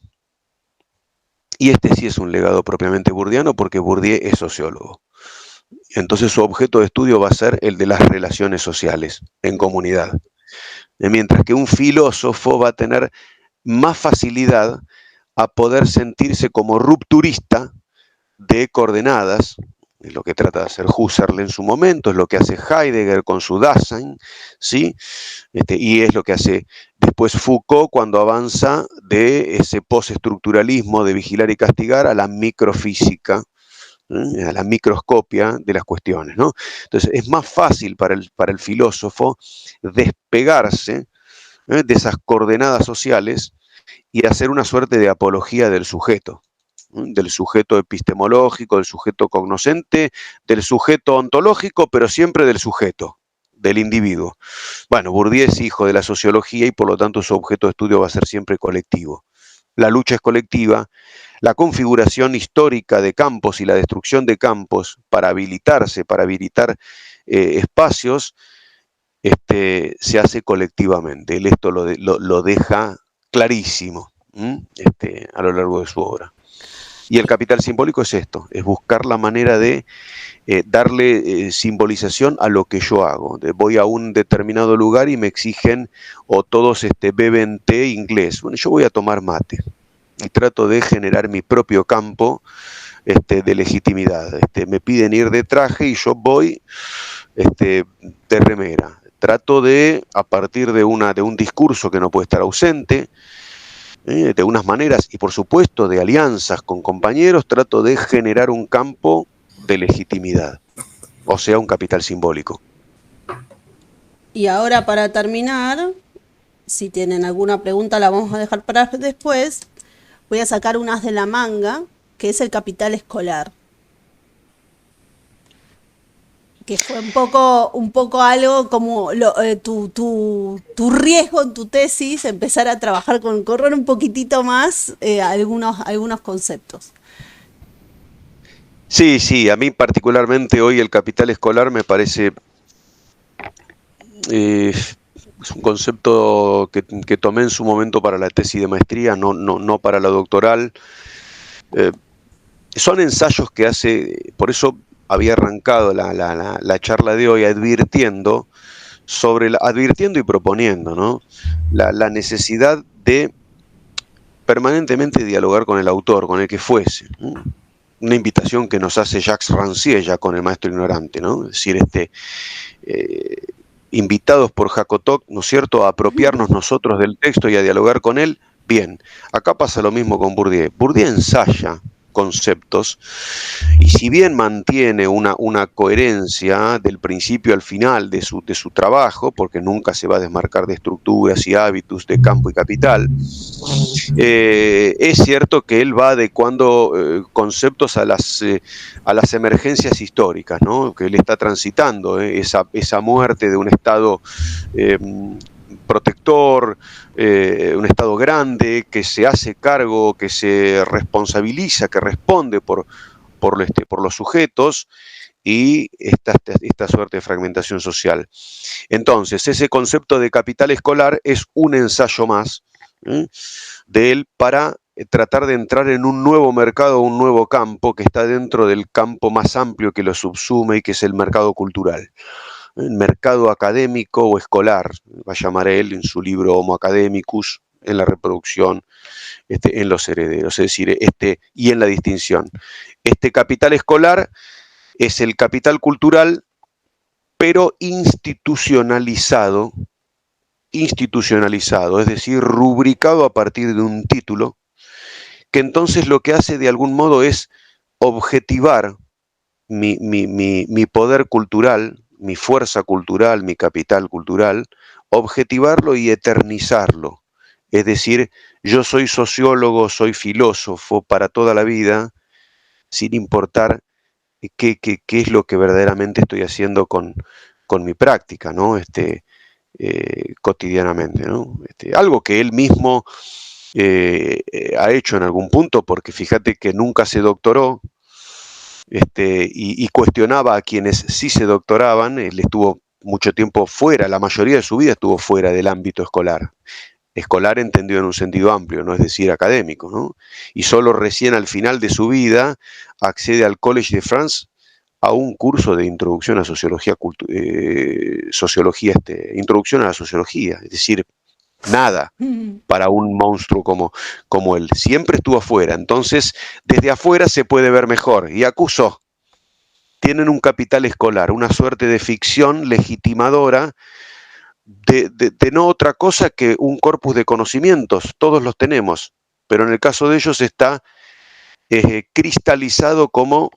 Y sí es un legado propiamente bourdiano porque Bourdieu es sociólogo. Entonces su objeto de estudio va a ser el de las relaciones sociales en comunidad. Mientras que un filósofo va a tener más facilidad a poder sentirse como rupturista de coordenadas es lo que trata de hacer Husserl en su momento, es lo que hace Heidegger con su Dasein, ¿sí? Y es lo que hace después Foucault cuando avanza de ese postestructuralismo de vigilar y castigar a la microfísica, a la microscopia de las cuestiones, ¿no? Entonces es más fácil para el filósofo despegarse de esas coordenadas sociales y hacer una suerte de apología del sujeto epistemológico, del sujeto cognoscente, del sujeto ontológico, pero siempre del sujeto, del individuo. Bueno, Bourdieu es hijo de la sociología y por lo tanto su objeto de estudio va a ser siempre colectivo. La lucha es colectiva, la configuración histórica de campos y la destrucción de campos para habilitar espacios, se hace colectivamente. Él esto lo deja clarísimo a lo largo de su obra. Y el capital simbólico es esto, es buscar la manera de darle simbolización a lo que yo hago. Voy a un determinado lugar y me exigen, o todos beben té inglés. Bueno, yo voy a tomar mate y trato de generar mi propio campo de legitimidad. Me piden ir de traje y yo voy de remera. Trato de, a partir de un discurso que no puede estar ausente, de unas maneras y por supuesto de alianzas con compañeros, trato de generar un campo de legitimidad, o sea, un capital simbólico. Y ahora para terminar, si tienen alguna pregunta la vamos a dejar para después, voy a sacar un as de la manga, que es el capital escolar. Que fue un poco algo como tu riesgo en tu tesis, empezar a trabajar correr un poquitito más algunos conceptos. Sí, a mí particularmente hoy el capital escolar me parece es un concepto que tomé en su momento para la tesis de maestría, no para la doctoral. Son ensayos que hace, por eso había arrancado la charla de hoy advirtiendo y proponiendo, ¿no? La necesidad de permanentemente dialogar con el autor, con el que fuese, ¿no? Una invitación que nos hace Jacques Rancière ya con El maestro ignorante, ¿no? Es decir, invitados por Jacotot, ¿no es cierto?, a apropiarnos nosotros del texto y a dialogar con él. Bien, acá pasa lo mismo con Bourdieu. Bourdieu ensaya conceptos y si bien mantiene una coherencia del principio al final de su trabajo, porque nunca se va a desmarcar de estructuras y hábitos de campo y capital, es cierto que él va adecuando conceptos a las emergencias históricas, ¿no?, que él está transitando, esa muerte de un Estado protector, un Estado grande que se hace cargo, que se responsabiliza, que responde por los sujetos, y esta suerte de fragmentación social. Entonces, ese concepto de capital escolar es un ensayo más de él para tratar de entrar en un nuevo mercado, un nuevo campo que está dentro del campo más amplio que lo subsume y que es el mercado cultural. El mercado académico o escolar, va a llamar él en su libro Homo Academicus, en la reproducción, en los herederos, es decir, y en la distinción. Este capital escolar es el capital cultural, pero institucionalizado, es decir, rubricado a partir de un título, que entonces lo que hace de algún modo es objetivar mi poder cultural, mi fuerza cultural, mi capital cultural, objetivarlo y eternizarlo. Es decir, yo soy sociólogo, soy filósofo para toda la vida, sin importar qué es lo que verdaderamente estoy haciendo con mi práctica, ¿no? Cotidianamente, ¿no? Algo que él mismo ha hecho en algún punto, porque fíjate que nunca se doctoró, y cuestionaba a quienes sí se doctoraban. Él estuvo mucho tiempo fuera, la mayoría de su vida estuvo fuera del ámbito escolar. Escolar entendido en un sentido amplio, no es decir académico, ¿no? Y solo recién al final de su vida accede al Collège de France a un curso de introducción a sociología, introducción a la sociología, es decir, nada para un monstruo como él. Siempre estuvo afuera, entonces desde afuera se puede ver mejor, y acusó tienen un capital escolar, una suerte de ficción legitimadora de no otra cosa que un corpus de conocimientos. Todos los tenemos, pero en el caso de ellos está cristalizado como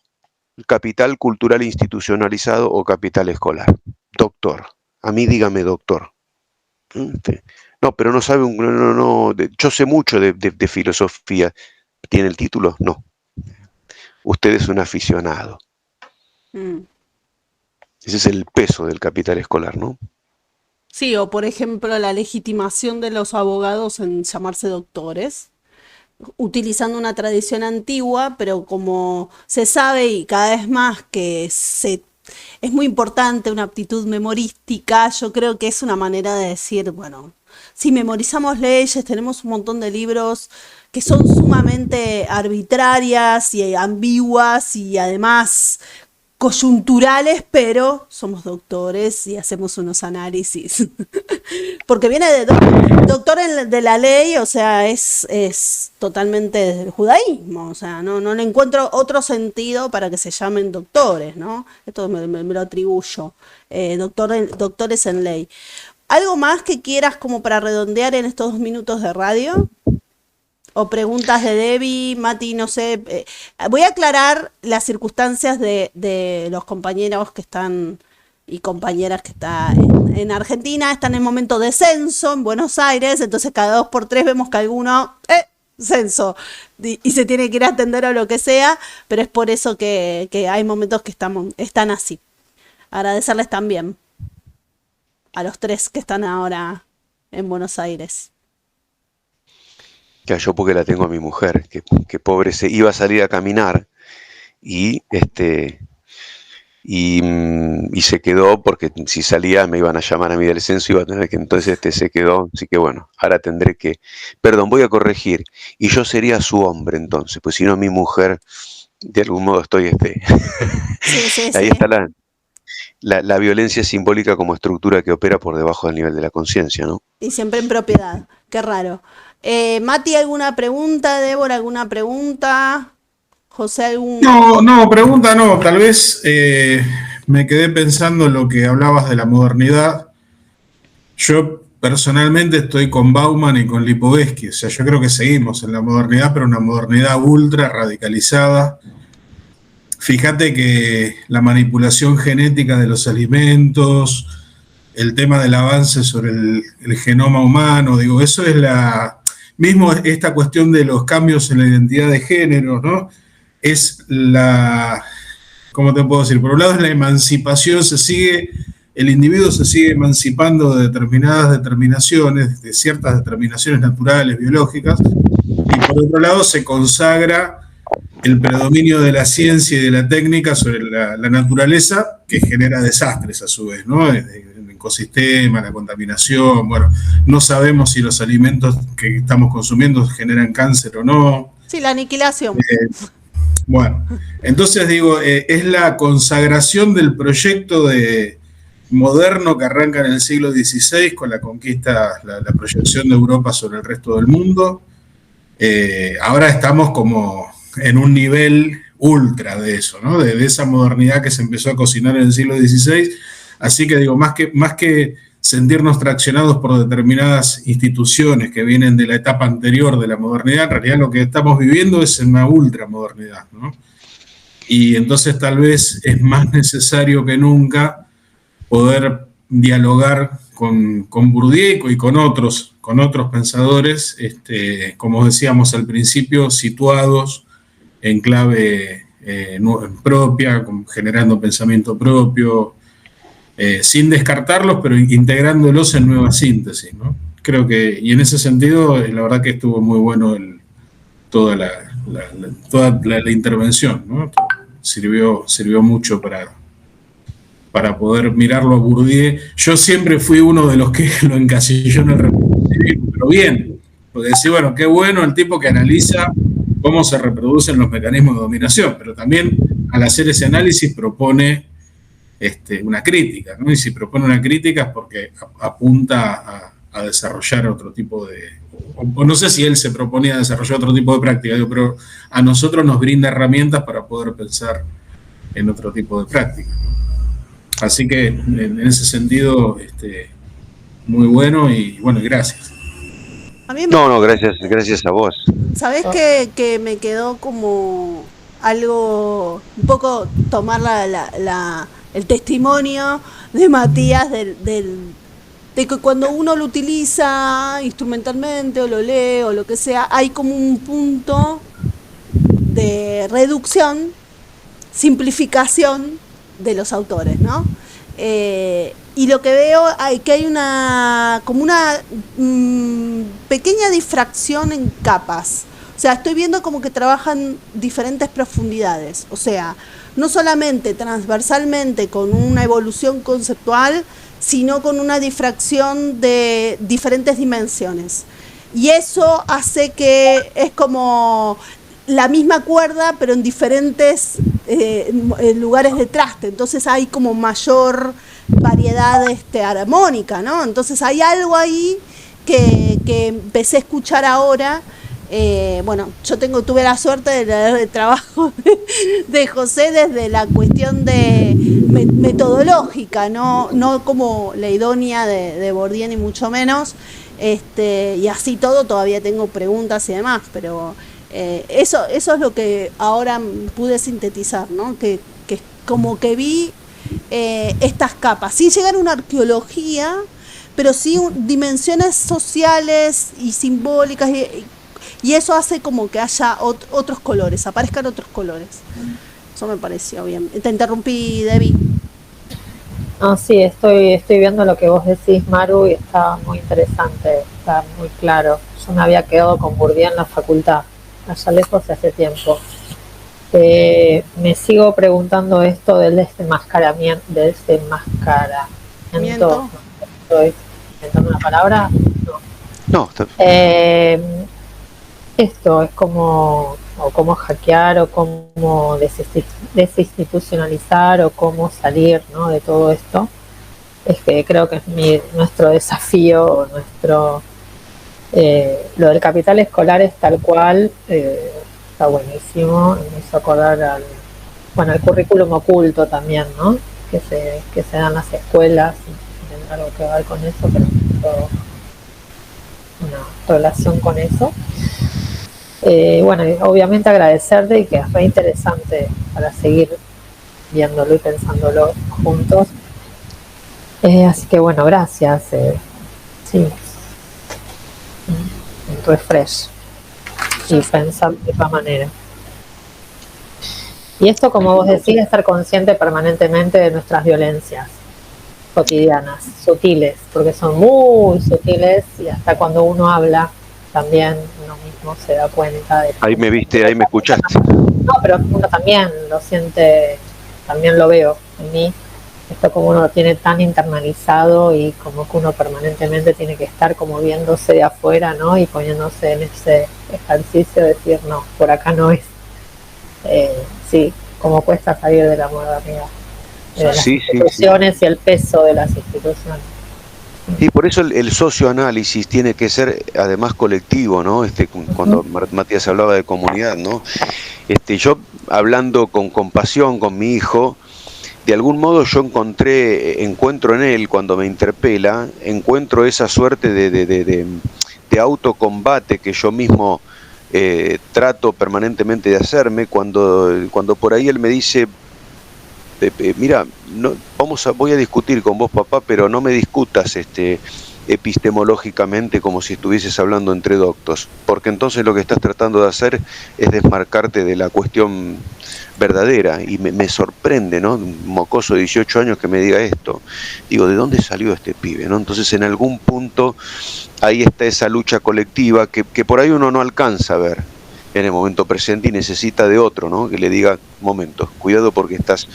capital cultural institucionalizado o capital escolar. Doctor, a mí dígame doctor. No, pero no sabe, yo sé mucho de filosofía. ¿Tiene el título? No. Usted es un aficionado. Ese es el peso del capital escolar, ¿no? Sí, o por ejemplo la legitimación de los abogados en llamarse doctores, utilizando una tradición antigua, pero como se sabe y cada vez más que es muy importante una aptitud memorística, yo creo que es una manera de decir, bueno, si memorizamos leyes, tenemos un montón de libros que son sumamente arbitrarias y ambiguas y además coyunturales, pero somos doctores y hacemos unos análisis. Porque viene de doctor de la ley, o sea, es totalmente del judaísmo, o sea, no le encuentro otro sentido para que se llamen doctores, ¿no? Esto me lo atribuyo, doctores en ley. ¿Algo más que quieras como para redondear en estos 2 minutos de radio? O preguntas de Debbie, Mati, no sé. Voy a aclarar las circunstancias de los compañeros que están y compañeras que están en Argentina. Están en momento de censo en Buenos Aires, entonces cada 2 por 3 vemos que alguno, censo, y se tiene que ir a atender o lo que sea, pero es por eso que hay momentos que están así. Agradecerles también a los 3 que están ahora en Buenos Aires. Que yo porque la tengo a mi mujer, que pobre se iba a salir a caminar y se quedó porque si salía me iban a llamar a mí del censo, iba a tener que, entonces se quedó, así que bueno, ahora tendré que, perdón, voy a corregir, y yo sería su hombre entonces, pues si no mi mujer, de algún modo estoy Sí. Ahí está la violencia simbólica como estructura que opera por debajo del nivel de la conciencia, ¿no? Y siempre en propiedad, qué raro. Mati, ¿alguna pregunta? Débora, ¿alguna pregunta? José, ¿algún...? No, pregunta no. Tal vez me quedé pensando en lo que hablabas de la modernidad. Yo personalmente estoy con Bauman y con Lipovetsky. O sea, yo creo que seguimos en la modernidad, pero una modernidad ultra radicalizada. Fíjate que la manipulación genética de los alimentos, el tema del avance sobre el genoma humano, digo, eso es mismo esta cuestión de los cambios en la identidad de género, ¿no? Es ¿cómo te puedo decir? Por un lado es la emancipación, el individuo se sigue emancipando de determinadas determinaciones, de ciertas determinaciones naturales, biológicas, y por otro lado se consagra el predominio de la ciencia y de la técnica sobre la naturaleza, que genera desastres a su vez, ¿no? El ecosistema, la contaminación, bueno, no sabemos si los alimentos que estamos consumiendo generan cáncer o no. Sí, la aniquilación. Bueno, entonces digo, es la consagración del proyecto moderno que arranca en el siglo XVI con la conquista, la proyección de Europa sobre el resto del mundo. Ahora estamos como en un nivel ultra de eso, ¿no? De esa modernidad que se empezó a cocinar en el siglo XVI. Así que digo, más que sentirnos traccionados por determinadas instituciones que vienen de la etapa anterior de la modernidad, en realidad lo que estamos viviendo es una ultramodernidad, ¿no? Y entonces tal vez es más necesario que nunca poder dialogar con Bourdieu y con otros pensadores, como decíamos al principio, situados en clave propia, generando pensamiento propio, sin descartarlos, pero integrándolos en nueva síntesis, ¿no? Creo que, y en ese sentido, la verdad que estuvo muy bueno toda la intervención, ¿no? Sirvió mucho para poder mirarlo a Bourdieu. Yo siempre fui uno de los que lo encasilló en el reproductivismo, pero bien, porque decía, bueno, qué bueno el tipo que analiza cómo se reproducen los mecanismos de dominación, pero también al hacer ese análisis propone una crítica, ¿no? Y si propone una crítica es porque apunta a desarrollar otro tipo o no sé si él se proponía desarrollar otro tipo de práctica, pero a nosotros nos brinda herramientas para poder pensar en otro tipo de práctica. Así que en ese sentido, muy bueno y bueno, gracias. A mí No, gracias a vos. ¿Sabés que me quedó como algo, un poco tomar el testimonio de Matías de que cuando uno lo utiliza instrumentalmente o lo lee o lo que sea, hay como un punto de reducción, simplificación de los autores, ¿no? Y lo que veo es que hay como una pequeña difracción en capas. O sea, estoy viendo como que trabajan diferentes profundidades. O sea, no solamente transversalmente con una evolución conceptual, sino con una difracción de diferentes dimensiones. Y eso hace que es como la misma cuerda, pero en diferentes lugares de traste. Entonces hay como mayor variedad armónica, ¿no? Entonces hay algo ahí que empecé a escuchar ahora. Bueno, yo tuve la suerte de leer el trabajo de José desde la cuestión de metodológica, no como la idónea de Bourdieu ni mucho menos, y así todo todavía tengo preguntas y demás, pero eso es lo que ahora pude sintetizar, ¿no? Que como que vi estas capas, sin llegar a una arqueología, pero sí dimensiones sociales y simbólicas, y eso hace como que haya otros colores, aparezcan otros colores. Eso me pareció bien. Te interrumpí, Debbie. No, sí, estoy viendo lo que vos decís, Maru, y está muy interesante, está muy claro. Yo me había quedado con Bourdieu en la facultad, allá lejos hace tiempo. Me sigo preguntando esto del desmascaramiento. ¿Estoy inventando una palabra? No. Esto es como hackear o cómo desinstitucionalizar o cómo salir, ¿no?, de todo esto. Es que creo que es nuestro desafío, lo del capital escolar es tal cual, está buenísimo, me hizo acordar al currículum oculto también, ¿no?, que se dan las escuelas, tiene algo que ver con eso, pero todo una relación con eso. Y obviamente agradecerte y que es re interesante para seguir viéndolo y pensándolo juntos. Así que gracias. Sí. En refresh y pensar de esta manera. Y esto, como vos decís, estar consciente permanentemente de nuestras violencias cotidianas, sutiles, porque son muy sutiles y hasta cuando uno habla también uno mismo se da cuenta de... Ahí me viste, ahí me escuchaste. No, pero uno también lo siente, también lo veo en mí. Esto como uno lo tiene tan internalizado y como que uno permanentemente tiene que estar como viéndose de afuera, ¿no? Y poniéndose en ese ejercicio de decir, no, por acá no es. Sí, como cuesta salir de la modernidad. De las instituciones y el peso de las instituciones. Y por eso el socioanálisis tiene que ser además colectivo, ¿no? Cuando Matías hablaba de comunidad, ¿no? Yo hablando con compasión con mi hijo, de algún modo yo encuentro en él, cuando me interpela, encuentro esa suerte de autocombate que yo mismo trato permanentemente de hacerme, cuando por ahí él me dice, mira, voy a discutir con vos, papá, pero no me discutas epistemológicamente como si estuvieses hablando entre doctos, porque entonces lo que estás tratando de hacer es desmarcarte de la cuestión verdadera, y me sorprende, ¿no? Un mocoso de 18 años que me diga esto. Digo, ¿de dónde salió este pibe, no? Entonces en algún punto ahí está esa lucha colectiva que por ahí uno no alcanza a ver en el momento presente y necesita de otro, ¿no? Que le diga, momento, cuidado porque estás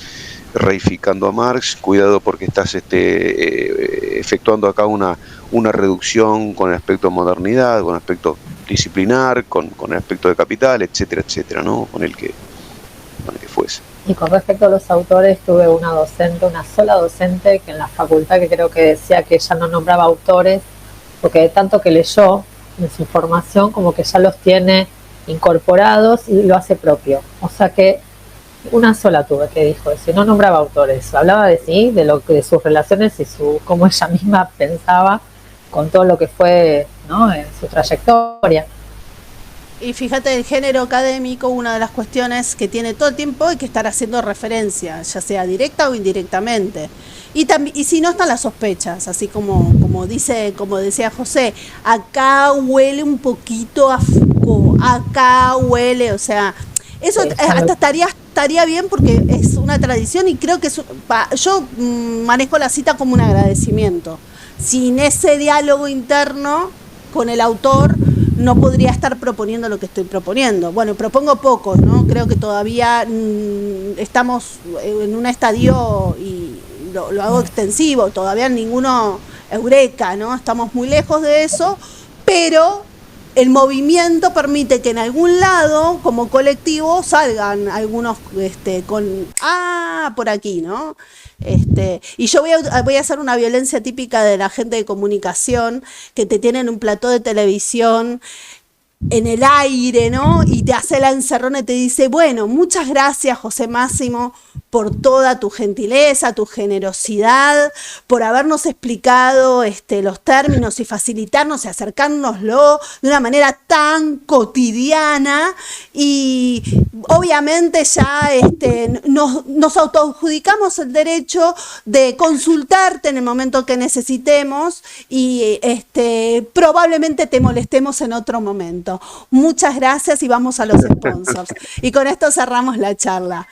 reificando a Marx, cuidado porque estás efectuando acá una reducción con el aspecto de modernidad, con el aspecto disciplinar, con el aspecto de capital, etcétera, etcétera, ¿no? Con el que fuese. Y con respecto a los autores, tuve una sola docente que en la facultad que creo que decía que ella no nombraba autores, porque de tanto que leyó en su formación, como que ya los tiene incorporados y lo hace propio. O sea que una sola tuve que dijo eso, y no nombraba autores, hablaba de sí, de sus relaciones y cómo ella misma pensaba con todo lo que fue, ¿no?, en su trayectoria. Y fíjate, el género académico, una de las cuestiones que tiene todo el tiempo hay que estar haciendo referencia, ya sea directa o indirectamente. Y si no, están las sospechas, así como decía José, acá huele un poquito a Foucault, acá huele, o sea, eso hasta estaría bien porque es una tradición y creo que yo manejo la cita como un agradecimiento. Sin ese diálogo interno con el autor no podría estar proponiendo lo que estoy proponiendo. Bueno, propongo poco, ¿no? Creo que todavía estamos en un estadio y lo hago extensivo, todavía ninguno eureka, ¿no? Estamos muy lejos de eso, pero el movimiento permite que en algún lado, como colectivo, salgan algunos por aquí, ¿no? Y yo voy a hacer una violencia típica de la gente de comunicación, que te tienen un plató de televisión en el aire, ¿no? Y te hace la encerrona y te dice, bueno, muchas gracias, José Máximo, por toda tu gentileza, tu generosidad, por habernos explicado los términos y facilitarnos y acercárnoslo de una manera tan cotidiana, y obviamente ya nos autoadjudicamos el derecho de consultarte en el momento que necesitemos y probablemente te molestemos en otro momento. Muchas gracias y vamos a los sponsors. Y con esto cerramos la charla.